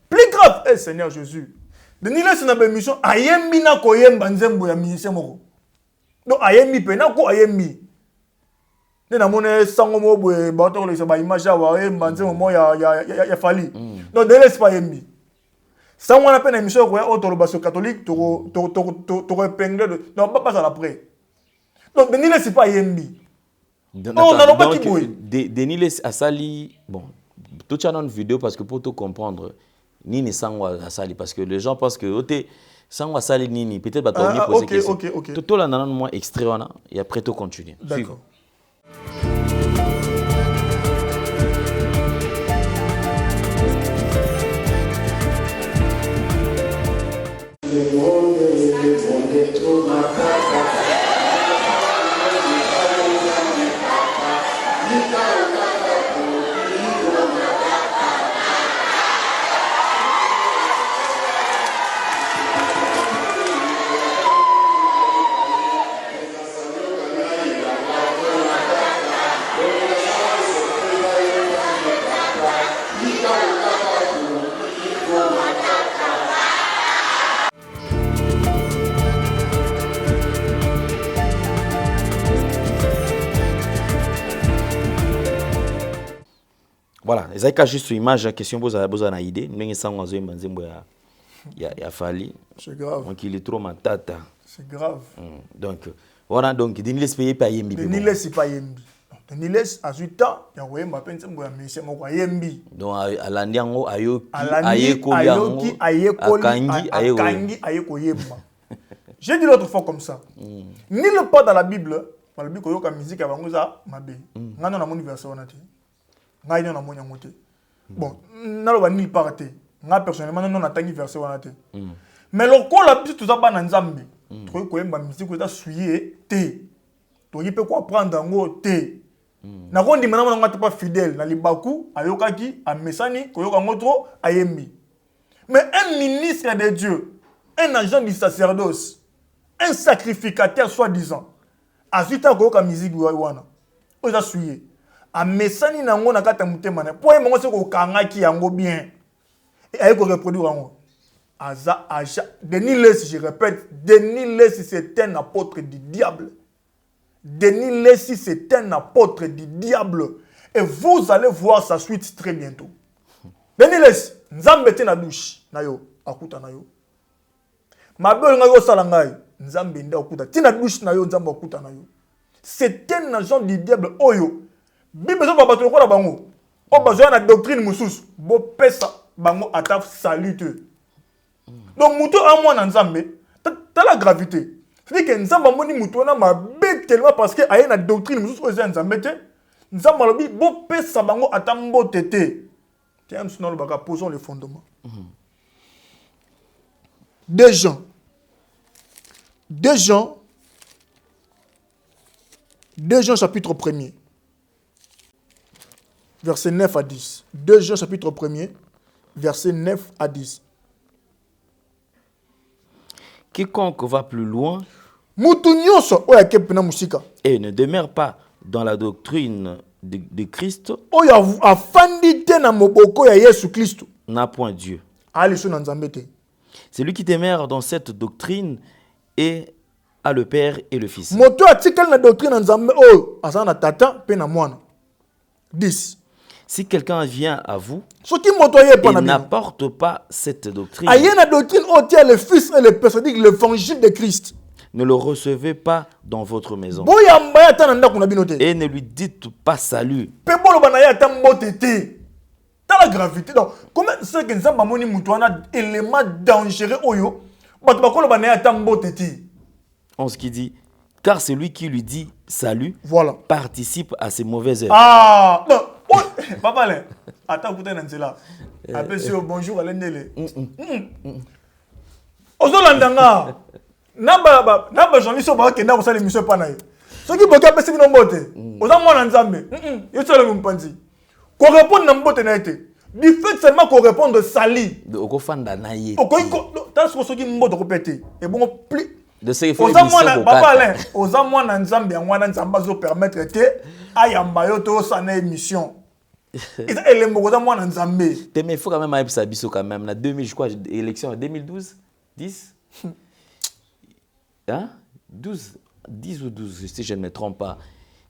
Plus grave, Seigneur Jésus. Denis Lessi na mission ayembi na koyemba nzembo ya ministère moko. Donc ayembi pe na ko ayembi. Ne na mona sango mo boye ba to le ba image wa yemba nzembo mo ya fali. Donc Denis Lessi pa yembi. Sango na pe na mission ko ya autorobaso catholique to épingler de non pas ça après. Donc Denis Lessi pa yembi. Donc, Denis Lessi a sali, bon, tout ça dans une vidéo parce que pour tout comprendre, Nini Sangwa a sali parce que les gens pensent que Sangwa sali Nini, peut-être pas trop poser question. Ok. Tout là dans moi extrait et après tout continuer. D'accord. Voilà, les cas juste sur image, question vous avez une idée, mais ça on a ya fali. C'est grave. Donc il est trop matata. C'est grave. Donc voilà, donc Denis Lessi paye pas yembi. Denis Lessi pas yembi. Denis Lessi a 8 ans, ya wemba pense mbo ya ministère moko yembi. Donc alandi yango ayoki ayekokangi ayeko yemba. J'ai dit l'autre fois comme ça. Nulle part dans la Bible, dans la Bible koyoka musique abango za mabe. Ngana na moni verset wana te. Ngai na moni yango te. Bon, naloba nulle part te. Nga personnellement non natangi verset wana te. Mais lokola biso tout ça ba na nzambe. Tokoki koyemba musique eza suye te. Tokoki pe ko apprendre yango te. Na kondi mana nga te pas fidèle na libaku ayokaki amesani koyoka ngotro ayembi. Mais un ministre de Dieu, un agent du sacerdoce, un sacrificateur soi-disant, azuta koyoka musique wana. Oza suye. Amesani nango na kata mutema na. Po yemongo se ko kangaki yango bien. Et ayeko reproduire yango. Denis Lessi, je répète, Denis Lessi c'est un apôtre du diable. Denis Lessi c'est un apôtre du diable. Et vous allez voir sa suite très bientôt. Denis Lessi, nzambe te na douche na yo, akuta na yo. Mabel nga yo salangai, nzambe nda akuta. Ti na douche na yo, nzambe akuta na yo. C'est un agent du diable oyo. Bible so babato lokola bango. O bazo na doctrine mususu, bo pesa bango ata salute. Donc muto a moi nzambe, t'as la gravité. C'est-à-dire que nzamba moni muto na mabe tellement parce que aye na doctrine mususu oza nzambe te. Nzamba lobi bo pesa bango ata mbote te. Tiens, nous posons les fondements. Deux Jean chapitre 1er. Verset 9 à 10. 2 Jean chapitre 1er. Verset 9 à 10. Quiconque va plus loin Mutu nyonso oya kepena musika. et ne demeure pas dans la doctrine de Christ oyo afandi te na moboko ya Yesu Kristo n'a point Dieu. ali so na Nzambe te. Celui qui demeure dans cette doctrine est à le Père et le Fils. Moto atikali na doctrine na Nzambe oyo asa na tata pe na mwana. 10. Si quelqu'un vient à vous Soki moto aye pa et na bino n'apporte pas cette doctrine, aye na doctrine oyo tia le Fils et le Père, c'est-à-dire l'évangile de Christ. ne le recevez pas dans votre maison Boyamba ya ta na ndako na bino te. et ne lui dites pas salut. Pe bolo bana ya ta mbote te. Ta la gravité. Donc, comment c'est que Nzamba moni mutu wana élément dangereux oyo bato bakolo bana ya ta mbote te. On ce qui dit, car celui qui lui dit salut Voilà. participe à ses mauvaises œuvres. Ah, non. Oh, papa là. Attends, écoutez Nanzela. Appelle sur bonjour à l'endele. Ozolandanga. Naba journaliste ba kenda ko sala mission pa na ye. Soki boka pesi bino mbote. Oza mwana Nzambe. Yo tsala mpanzi. Ko répondre na mbote na été. Du fait seulement qu'on répondre sali. Oko fanda na ye. Oko ta soki mbote ko pété. Et bon plus De ce qu'il faut oza mwana papa Alain, oza mwana Nzambe ya mwana Nzamba zo permettre te ayamba yo to sana émission. Eza elembo oza mwana Nzambe. Mais il faut quand même aller sa biso quand même. La 2000, je crois, élection en 2012, 10, hein? 12, 10 ou 12, si je ne me trompe pas.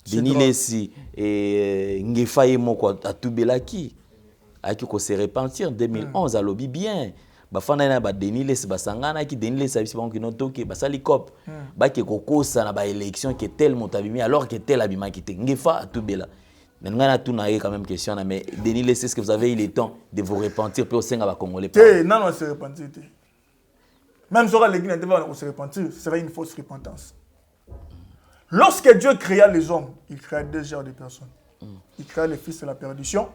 Denis Lessi et Ngefaye Moko à Toubelaki, à qui se repentir en 2011 à lobby bien. Bafana na ba Denis Lessi basangana qui Denis Lessi abisi bango kino toke basali cop ba ke kokosa na ba élection qui tel motabimi alors que tel abima qui te Ngefa à Toubela. Maintenant, on a tout quand même question. Mais Denis Lessi, est-ce que vous avez eu le temps de vous repentir pour au va Congolais? Non, on se repentir. Même si on se repentir, ce serait une fausse repentance. Lorsque Dieu créa les hommes, il créa deux genres de personnes. Il créa le fils de la perdition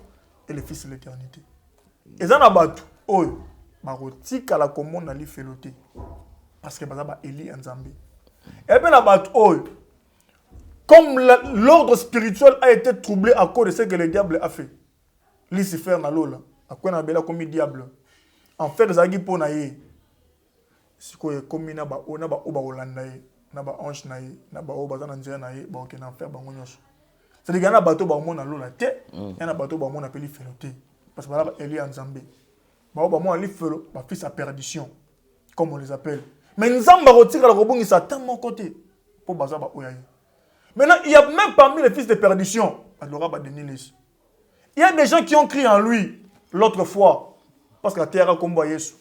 et le fils de l'éternité. Et ça, on a battu. Oh, Maroti, kala commune ali feloté. Parce que Bazaba Eli Nzambe. Et bien, on a battu. Oh, comme l'ordre spirituel a été troublé à cause de ce que le diable a fait. Lucifer na lola. À quoi on a bela comme diable. En fait, zagi po na ye. Si quoi comme na ba ona ba oba olanda ye. Na ba ange na ye. Na ba oba za nzela na ye. Ba ok na faire bango nyonso. C'est dire na bato ba mona lola te. Na bato ba mona peli feloté. Parce que ba Eli Nzambe. Ba oba mona li felo ba fils à perdition. Comme on les appelle. Mais Nzamba retire la robongi sa tant mon côté. Pour baza ba oyaye. Maintenant, il y a même parmi les fils de perdition, il y a des gens qui ont crié en lui l'autre fois, parce que la terre a combattu Jésus.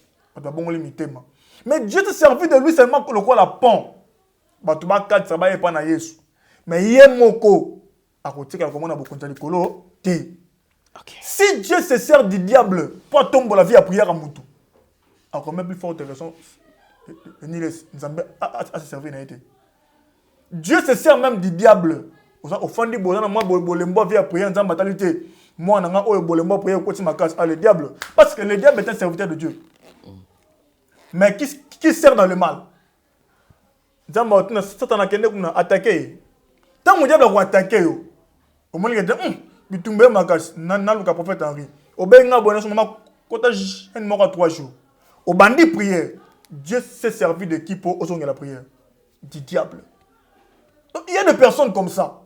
Mais Dieu s'est servi de lui seulement pour le quoi la pont. Mais il y a moko à côté de la si Dieu se sert du diable pour tomber la vie à prière à Moutou, encore même plus forte raison, Nzambe a se servi n'a été. Dieu se sert même du diable. Au fond du bonheur, moi, bolembo vient prier en fatalité. Moi, on a bolembo prier au côté de ma case. Ah, le diable. Parce que le diable est un serviteur de Dieu. Mais qui sert dans le mal? Satan a attaqué. Tant que le diable a attaqué, au moins il a dit, il tombe ma case. N'a le prophète Henri. Au Benga, bon, cottage, un mort à 3 jours. Au bandit prière, Dieu s'est servi de qui pour oser la prière? Du diable. Donc, il y a des personnes comme ça.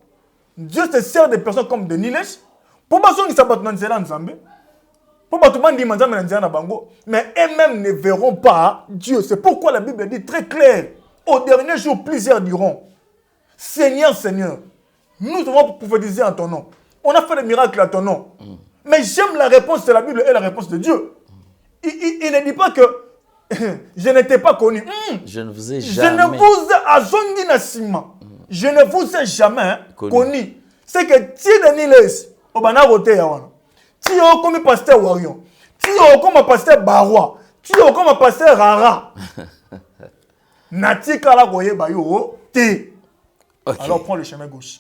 Dieu se sert de personnes comme Denis Lessi. Pour pas qu'ils s'abattent dans le Nzambe. Pour pas tout le monde dire Nzambe na bango. Mais eux-mêmes ne verront pas Dieu. C'est pourquoi la Bible dit très clair. Au dernier jour, plusieurs diront, Seigneur, Seigneur, nous devons prophétiser en ton nom. On a fait des miracles à ton nom. Mais j'aime la réponse de la Bible et la réponse de Dieu. Il ne dit pas que je n'étais pas connu. Je ne vous ai jamais. Je ne vous ai azongi na sima. Je ne vous ai jamais connu. C'est que si Denis Lessi, au bana roté yawana, si au comme pasteur Warion, si au comme pasteur Barwa, si au comme pasteur Rara, nati kala koye bayo te. Alors prends le chemin gauche,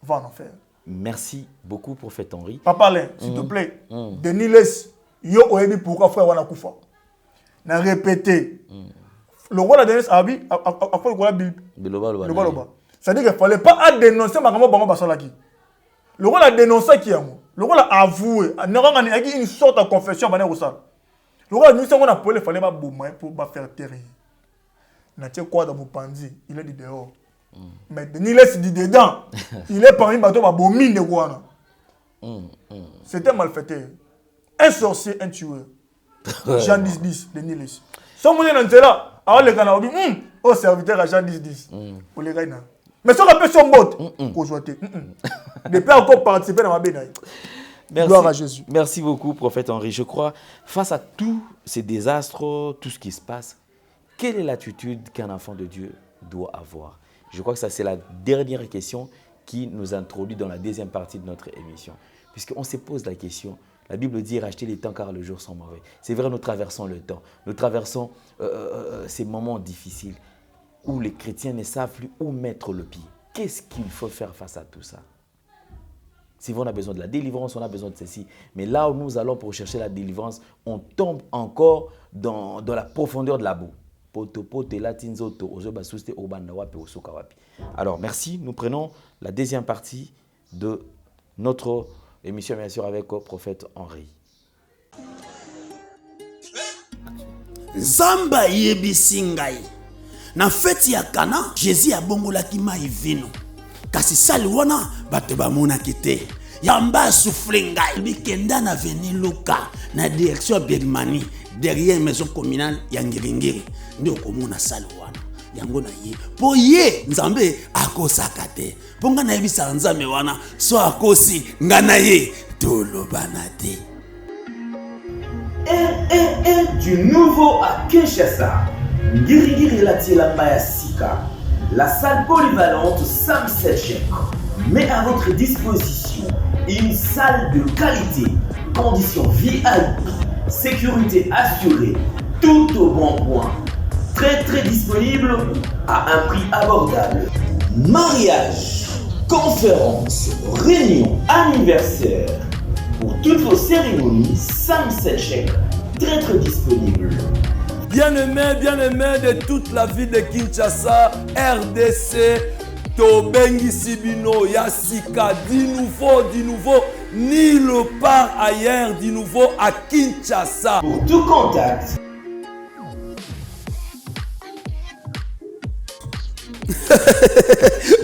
va en enfer. Merci beaucoup, prophète Henri. Papa Alain, s'il te plaît, Denis Lessi, yo oyebi pourquoi frère wana kufa. Na répété. Le roi de Denis Abi, après le roi de Loba. C'est-à-dire qu'il ne fallait pas dénoncer Makambo Bango Basalaki. Le roi a dénoncé qui est moi. Le roi a avoué. Il y a une sorte de confession. Le roi a dit qu'il fallait pas boumer pour faire terre. Il y a quoi dans mon pandi? Il a dit dehors. Mais Denis Less dit dedans. Il est parmi bateau Babomine Kouana. C'était malfaiteur. Un sorcier, un tueur. Jean 10-10, Denis Less. Son moyen dans là, alors les gars ont dit, au serviteur à Jean 10-10. Pour les gars. Mais si on appelle son bot, pour jouer. Depuis encore participer dans ma bénaille. Gloire à Jésus. Merci beaucoup, prophète Henri. Je crois, face à tous ces désastres, tout ce qui se passe, quelle est l'attitude qu'un enfant de Dieu doit avoir? Je crois que ça, c'est la dernière question qui nous introduit dans la deuxième partie de notre émission. Puisqu'on se pose la question, la Bible dit « Rachetez les temps car le jour sont mauvais ». C'est vrai, nous traversons le temps. Nous traversons ces moments difficiles où les chrétiens ne savent plus où mettre le pied. Qu'est-ce qu'il faut faire face à tout ça? Si on a besoin de la délivrance, on a besoin de ceci. Mais là où nous allons pour chercher la délivrance, on tombe encore dans la profondeur de la boue. Alors, merci. Nous prenons la deuxième partie de notre émission, bien sûr, avec le prophète Henri. Zamba yebisi ngai na feti ya Kana Jésus abongolaki mai vino kasi sali wana bato bamonaki te yamba souffle ngai bikenda na veni Luka na direction Bergmani derrière maison communale ya Ngiringiri ndio komona sali wana yango na ye po ye nzambe akosaka te po nga na yebisa nzambe wana so akosi nga na ye tolobana te. Du nouveau à Kinshasa, Ngirigiri Latiela Sika, la salle polyvalente Sam Selchek met à votre disposition une salle de qualité, conditions VIP, sécurité assurée, tout au bon point, très disponible à un prix abordable. Mariage, conférences, réunions, anniversaires, pour toutes vos cérémonies, Sam Selchek, très disponible. Bien-aimés de toute la ville de Kinshasa, RDC, Tobengi Sibino, Yassika, du nouveau, nulle part ailleurs, du nouveau à Kinshasa. Pour tout contact.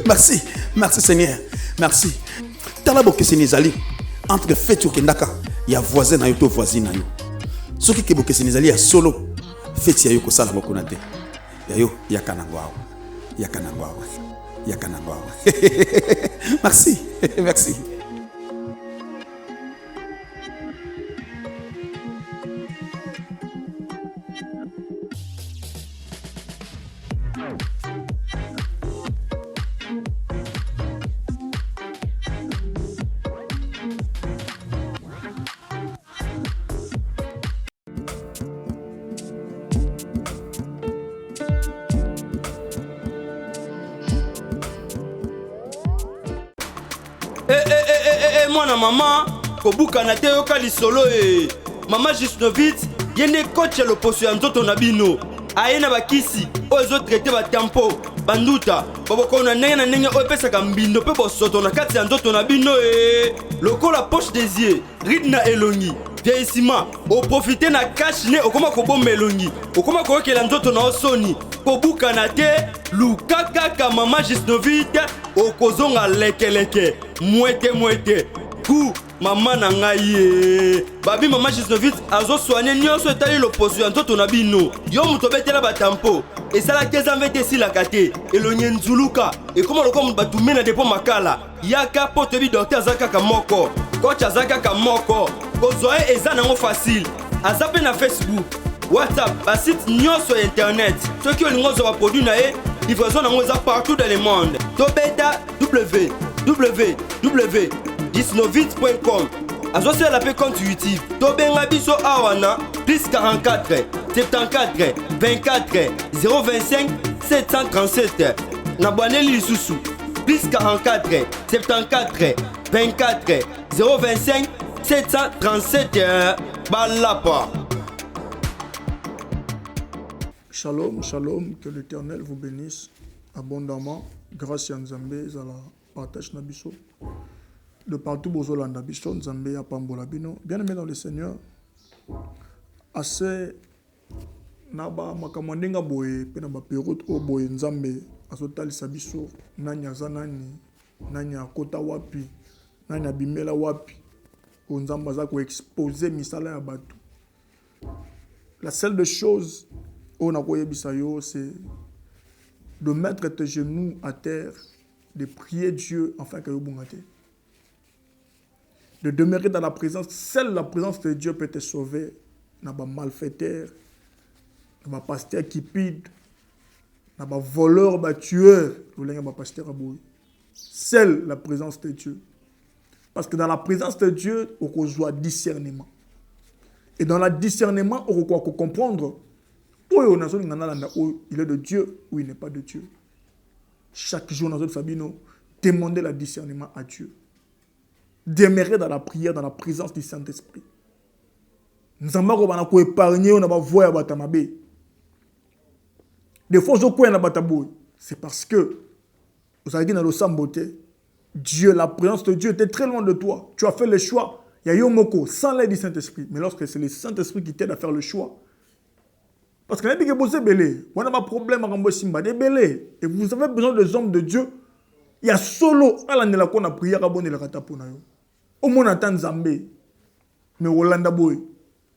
Merci Seigneur, merci. Talabo Kesenizali, entre fête au Kendaka, il y a voisin na yo to voisine na yo. Ce qui est Kesenizali ya solo. Feti ya yuko sala moko na te. Ya yo yakanangwao. Merci. Mwana mama kobuka na te yoka lisolo mama Gisnovitz yene coach ya loposo ya nzoto na bino aye na bakisi oyo ezotraite batampo banduta baboko na ndenge oyo epesaka mbindo mpe bosoto na kati ya nzoto na bino lokola poche des yeux ride na elongi vieillissement oprofite na cash ne okoma kobomba elongi okoma koyokela nzoto na osoni kobuka na te luka kaka mama Gisnovitz okozonga lekeleke mwete ku mama na ngai babi mama Gisnovitz azoswanye nyonso etali loposo ya nzoto na bino yo moto obetela batampo esalaki ezambe te esilaka te elonye nzuluka ekoma lokola moto batume na depo makala yaka po toyebi docteur aza kaka moko coach aza kaka moko kozwa ye eza nango facile aza mpe na Facebook WhatsApp basite nyonso ya internet soki olingi ozwa baproduit na ye livraison nango eza partout dans le monde tobeta www.gisnovitz.com azosala mpe compte YouTube tobenga biso awa na plus 44 74 24 025 737 na bwaneli lisusu plus 44 74 24 025 737 balapa. Shalom, que l'Éternel vous bénisse abondamment. Grâce à Nzambe, à la partage Nabiso. De partout, Bozolanda Biso, Nzambe, à Pambola Bino. Bien-aimé dans le Seigneur, assez Naba Makamandenga Boye, Penaba Perot, O Boye, Nzambe, azotalisa biso nani aza nani, nani akota wapi, nani abimela wapi. Nzambe aza ko exposer misala ya bato. La seule des choses on a koyebisa yo c'est de mettre tes genoux à terre, de prier Dieu afin que yo bongate. De demeurer dans la présence, seule la présence de Dieu peut te sauver. N'a pas malfaiteur, n'a pas pasteur qui pide, n'a pas voleur, n'a pas tueur, n'a pas pasteur à bout. Seule la présence de Dieu. Parce que dans la présence de Dieu, on reçoit discernement. Et dans le discernement, on doit comprendre il est de Dieu ou il n'est pas de Dieu. Chaque jour, dans notre famille, demandez le discernement à Dieu. Demeurer dans la prière, dans la présence du Saint-Esprit. Nous avons épargné, on a voix à Batamabé. Des fois, c'est parce que vous avez dit dans le Samboté, Dieu, la présence de Dieu était très loin de toi. Tu as fait le choix. Il y a Yomoko, sans l'aide du Saint-Esprit. Mais lorsque c'est le Saint-Esprit qui t'aide à faire le choix, parce que on n'a pas de problème à Simba, des belés. Et vous avez besoin des hommes de Dieu. Il y a solo à la qu'on a prié à bonne la rataponayo. Au monde attend Zambé. Mais Rolanda Boy,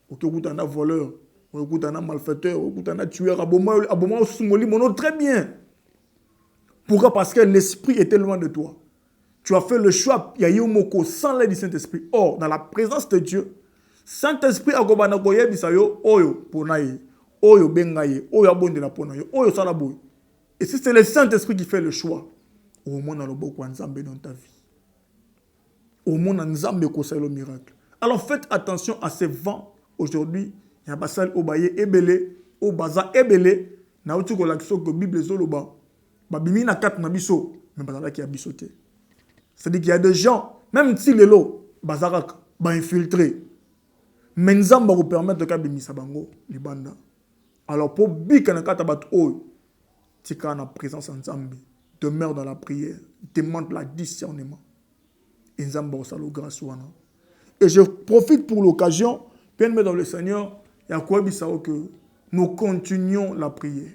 au cas où tu as un voleur, au cas où tu as un malfaiteur, au cas où tu as un tueur, à Boma au Soumoli, mon très bien. Pourquoi? Parce que l'esprit était loin de toi. Tu as fait le choix, il y a Yomoko sans l'aide du Saint-Esprit. Or, dans la présence de Dieu, Saint-Esprit a gobana koye bisayo, oyo, ponaye. Oyo bengaye, oyo abonde la ponayo, oyo salaboy. Et si c'est le Saint-Esprit qui fait le choix, au monde dans le boko Nzambe dans ta vie. Au monde Nzambe conseille le miracle. Alors faites attention à ces vents. Aujourd'hui, il y a Basal Obaye Ebele, Obaza Ebele, na utu ko lakso ko Bible zoloba. Ba bimi na kat na biso, mais bazala ki abisoté. C'est-à-dire qu'il y a des gens, même si les lots, bazarak, ba infiltré. Mais Nzambe vous permettre de bimisa bango libanda. Alors pour bika na katabat o, tika na présence en Nzambe, demeure dans la prière, demande la discernement. Et Nzambe osalo grâce wana. Et je profite pour l'occasion, bien-aimé dans le Seigneur, il y a quoi bisao que nous continuons la prière.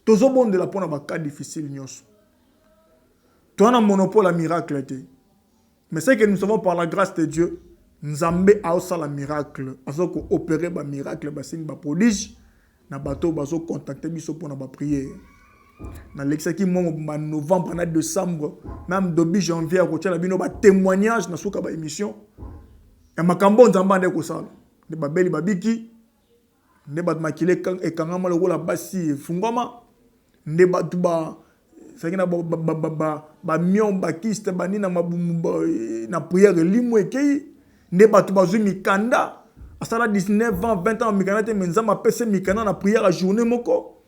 Tous au bon de la pona ba cas difficile nyos. Tu as un monopole à miracle. Mais c'est que nous savons par la grâce de Dieu, Nzambe a aussi la miracle. Parce qu'on opère un miracle, c'est un prodige. Na bateau, bazo contacter biso pour na prière. Na l'excès qui en novembre, en décembre, même début janvier, quand il y a un témoignage na souka ba émission. Et ma cambo Nzambe ande ko sala. Ne ba beli babiki, ne ba makile et kangama le la basi fungama, ne ba tuba sakina ba mion ba kiste ba ni na prière limwekei. Ne batu bazu mikanda asala 19 ans 20 ans mikanda te menzama pese mikanda na prière à journée moko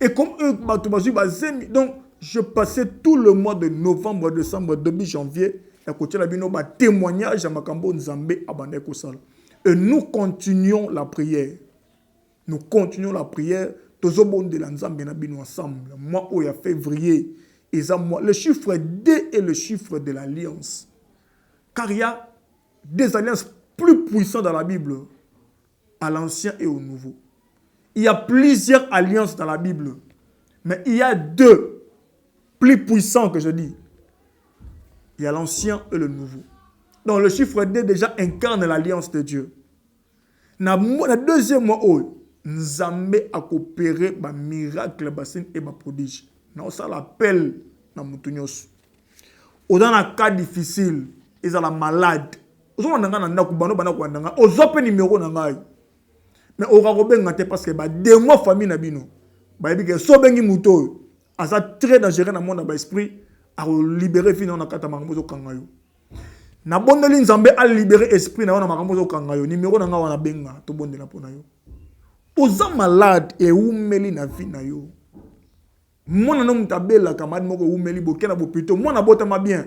et comme eux batu bazu bazemi. Donc je passais tout le mois de novembre décembre début janvier à côté la bino ba témoignage à makambo Nzambe abandé ko sala. Et nous continuons la prière. Nous continuons la prière tous au bon de la Nzambe na bino ensemble. Moi au ya février et ça moi le chiffre D est le chiffre de l'alliance. Car il y a des alliances plus puissantes dans la Bible, à l'Ancien et au Nouveau. Il y a plusieurs alliances dans la Bible, mais il y a deux plus puissants que je dis. Il y a l'Ancien et le Nouveau. Donc le chiffre D déjà incarne l'alliance de Dieu. Dans le deuxième mois, Nzambe a coopéré par miracle et par prodige. Ça l'appelle dans Moutunios. Dans un cas difficile, ils sont malades. Mais on a parce que deux mois famille nabino très dangereux dans mon esprit à libérer fini on a kata makambo kangayo na bondeli Nzambe a libérer esprit na wana makambo kangayo numéro na nga wana benga to bondela pona yo oza malade et umeli na vie na yo mona no mutabela kamadi moko umeli bokena bopito mona botama bien.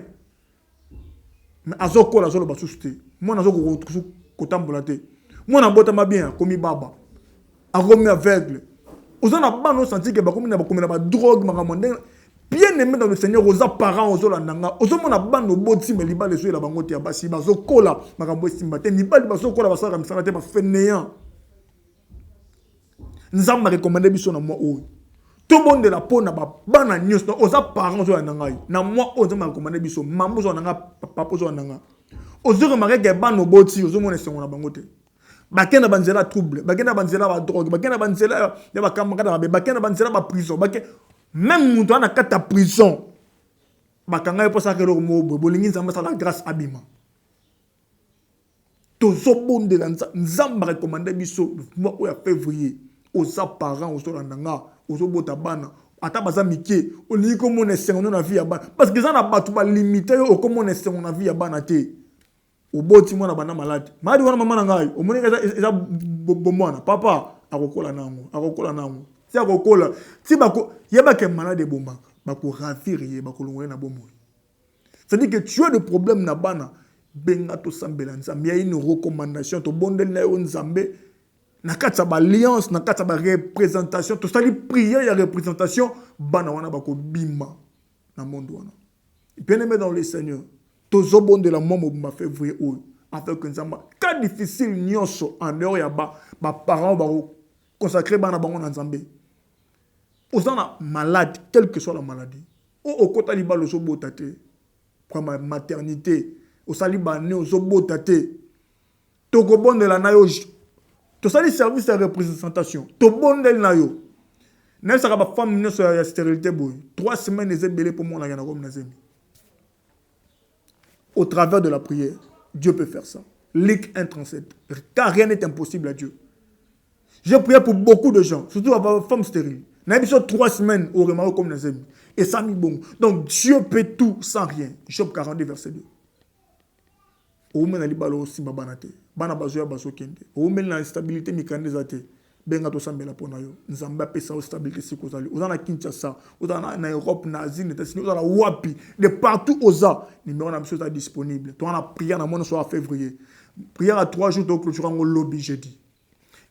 Mais azokola zolo basuste moi nazo ko tambola te moi na botama bien komi baba akomi aveugle ozana ba no senti que ba komi na ba drogue makamonde bien aimé dans le Seigneur oza parents ozola nanga ozomona ba no boti me libale so la bango te basi bazokola makambo simba te ni ba bazokola basaka misala te ba fainéant. Nzamba recommandé biso na moi o tout le monde de la peau na bana news oza parents zo nanga na moi oza ma commander biso maman zo nanga papa zo nanga ozo remarquer que bana boti ozo mona sengo na bango te bakena banzela trouble bakena banzela ba drogue bakena banzela ya ba kamaka ba bakena banzela ba prison bakena même muto na kata prison bakanga po sa kelo mo bolingi nzamba sa la grâce abima tozo bonde la nzamba recommander biso mois o ya février oza parents ozo nanga ozo bota bana ata baza mike olingi ko mona sengo na vie ya bana parce que ça na batu ba limiter yo ko mona sengo na vie ya bana te oboti mwana bana malade madi wana mama na ngai omoni eza bomwana papa akokola nango si akokola si bako yeba ke malade bomba bako ravir ye bako longola na bomo c'est-à-dire que tu as des problèmes na bana benga to sambela nzambe ya une recommandation to bondel na yo nzambe na kata ba alliance na kata ba représentation to sali prière ya représentation bana wana bako bima na monde wana bien-aimé dans le Seigneur tozo bonde la mois m'a février ou avec nzamba cas difficile nyonso en dehors ya ba parents ba consacrer bana bango na nzambe ozana malade quelle que soit la maladie o kota li ba lo so botate pour ma maternité o sali ba né o so botate to ko bonde la na yo to sali service de représentation to bonde na yo na ça ba femme nyonso ya stérilité boy 3 semaines les belé pour moi na yana comme na zemi. Au travers de la prière, Dieu peut faire ça. Luc 1,37. Car rien n'est impossible à Dieu. J'ai prié pour beaucoup de gens, surtout à la femme stérile. Nous avons 3 semaines au remarque comme les amis. Et ça mis bon. Donc Dieu peut tout sans rien. Job 42, verset 2. Au moment où il y a aussi babanate, bana bazoya bazokende. Au moment où l'instabilité mécanisée. Benga to sambela pona yo nzamba pesa stabilité sikozali ozana Kinshasa ozana na Europe na Asie na États-Unis ozana wapi de partout oza numéro na biso disponible to na prière na mono soir février prière à 3 jours to clôture en lobby jeudi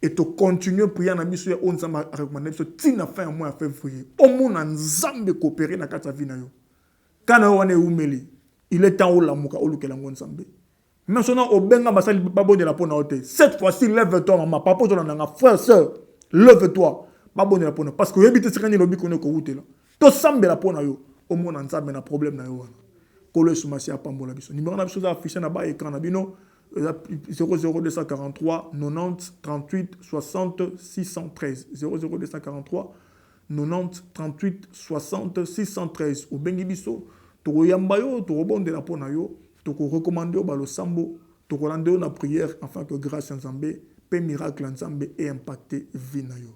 et to continuer prière na biso ya onzamba recommander biso tina fin mois février au mona nzambe coopérer na kata vie na yo kana wane umeli il est temps o lamuka o lukela nzambe. Maintenant, au benga basali babo de la pona ote. Cette fois-ci, lève-toi, maman, papa, frère, sœur, lève-toi. Babo de la pona. Parce que yebite sekani lobi kono ko ute la. To sambe la pona yo. Au moins nzambe na problème na yo wana. Kolo sumasi apambola biso. Numéro na biso za affiché na ba écran na bino 00243 90 38 60 613 00243 90 38 60 613 au bengi biso to yamba yo to bonde la pona yo. Tu recommandes au sambo, tu recommandes la prière afin que grâce à Nzambe, paix miracle Nzambe ait impacté vie na yo.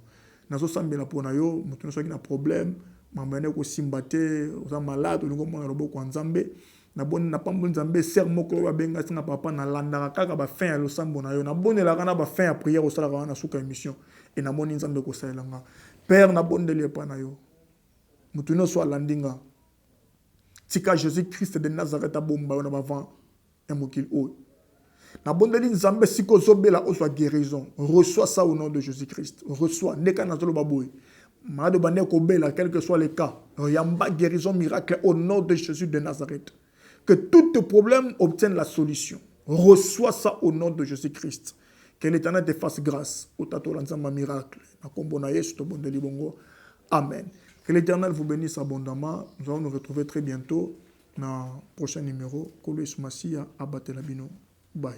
Nazo sambe la pona yo, mutu so na problème, mamene ko simbate, oza malade, olingo mona robo ko Nzambe, na bon na pambo Nzambe ser moko ba benga singa papa na landa kaka ba fin ya lo sambo na yo, na bonne la kana ba fin ya prière au sala na suka émission et na moni Nzambe ko saelanga. Père na bonne de pa na yo. Mutu no so landinga. Tika Jésus-Christ de Nazareth a bomba on avant un mokil o. Na bondeli nzambe siko zobela o soit guérison. Reçois ça au nom de Jésus-Christ. Reçois neka na zolo baboy. Malade bande ko bela quel que soit le cas. Yamba guérison miracle au nom de Jésus de Nazareth. Que tout tes problèmes obtiennent la solution. Reçois ça au nom de Jésus-Christ. Que l'Éternel te fasse grâce. Au tato lanzama miracle. Na kombo na Yesu to bondeli bongo. Amen. Que l'Éternel vous bénisse abondamment. Nous allons nous retrouver très bientôt dans le prochain numéro. Kolo Esumasi à Abatelabino. Bye.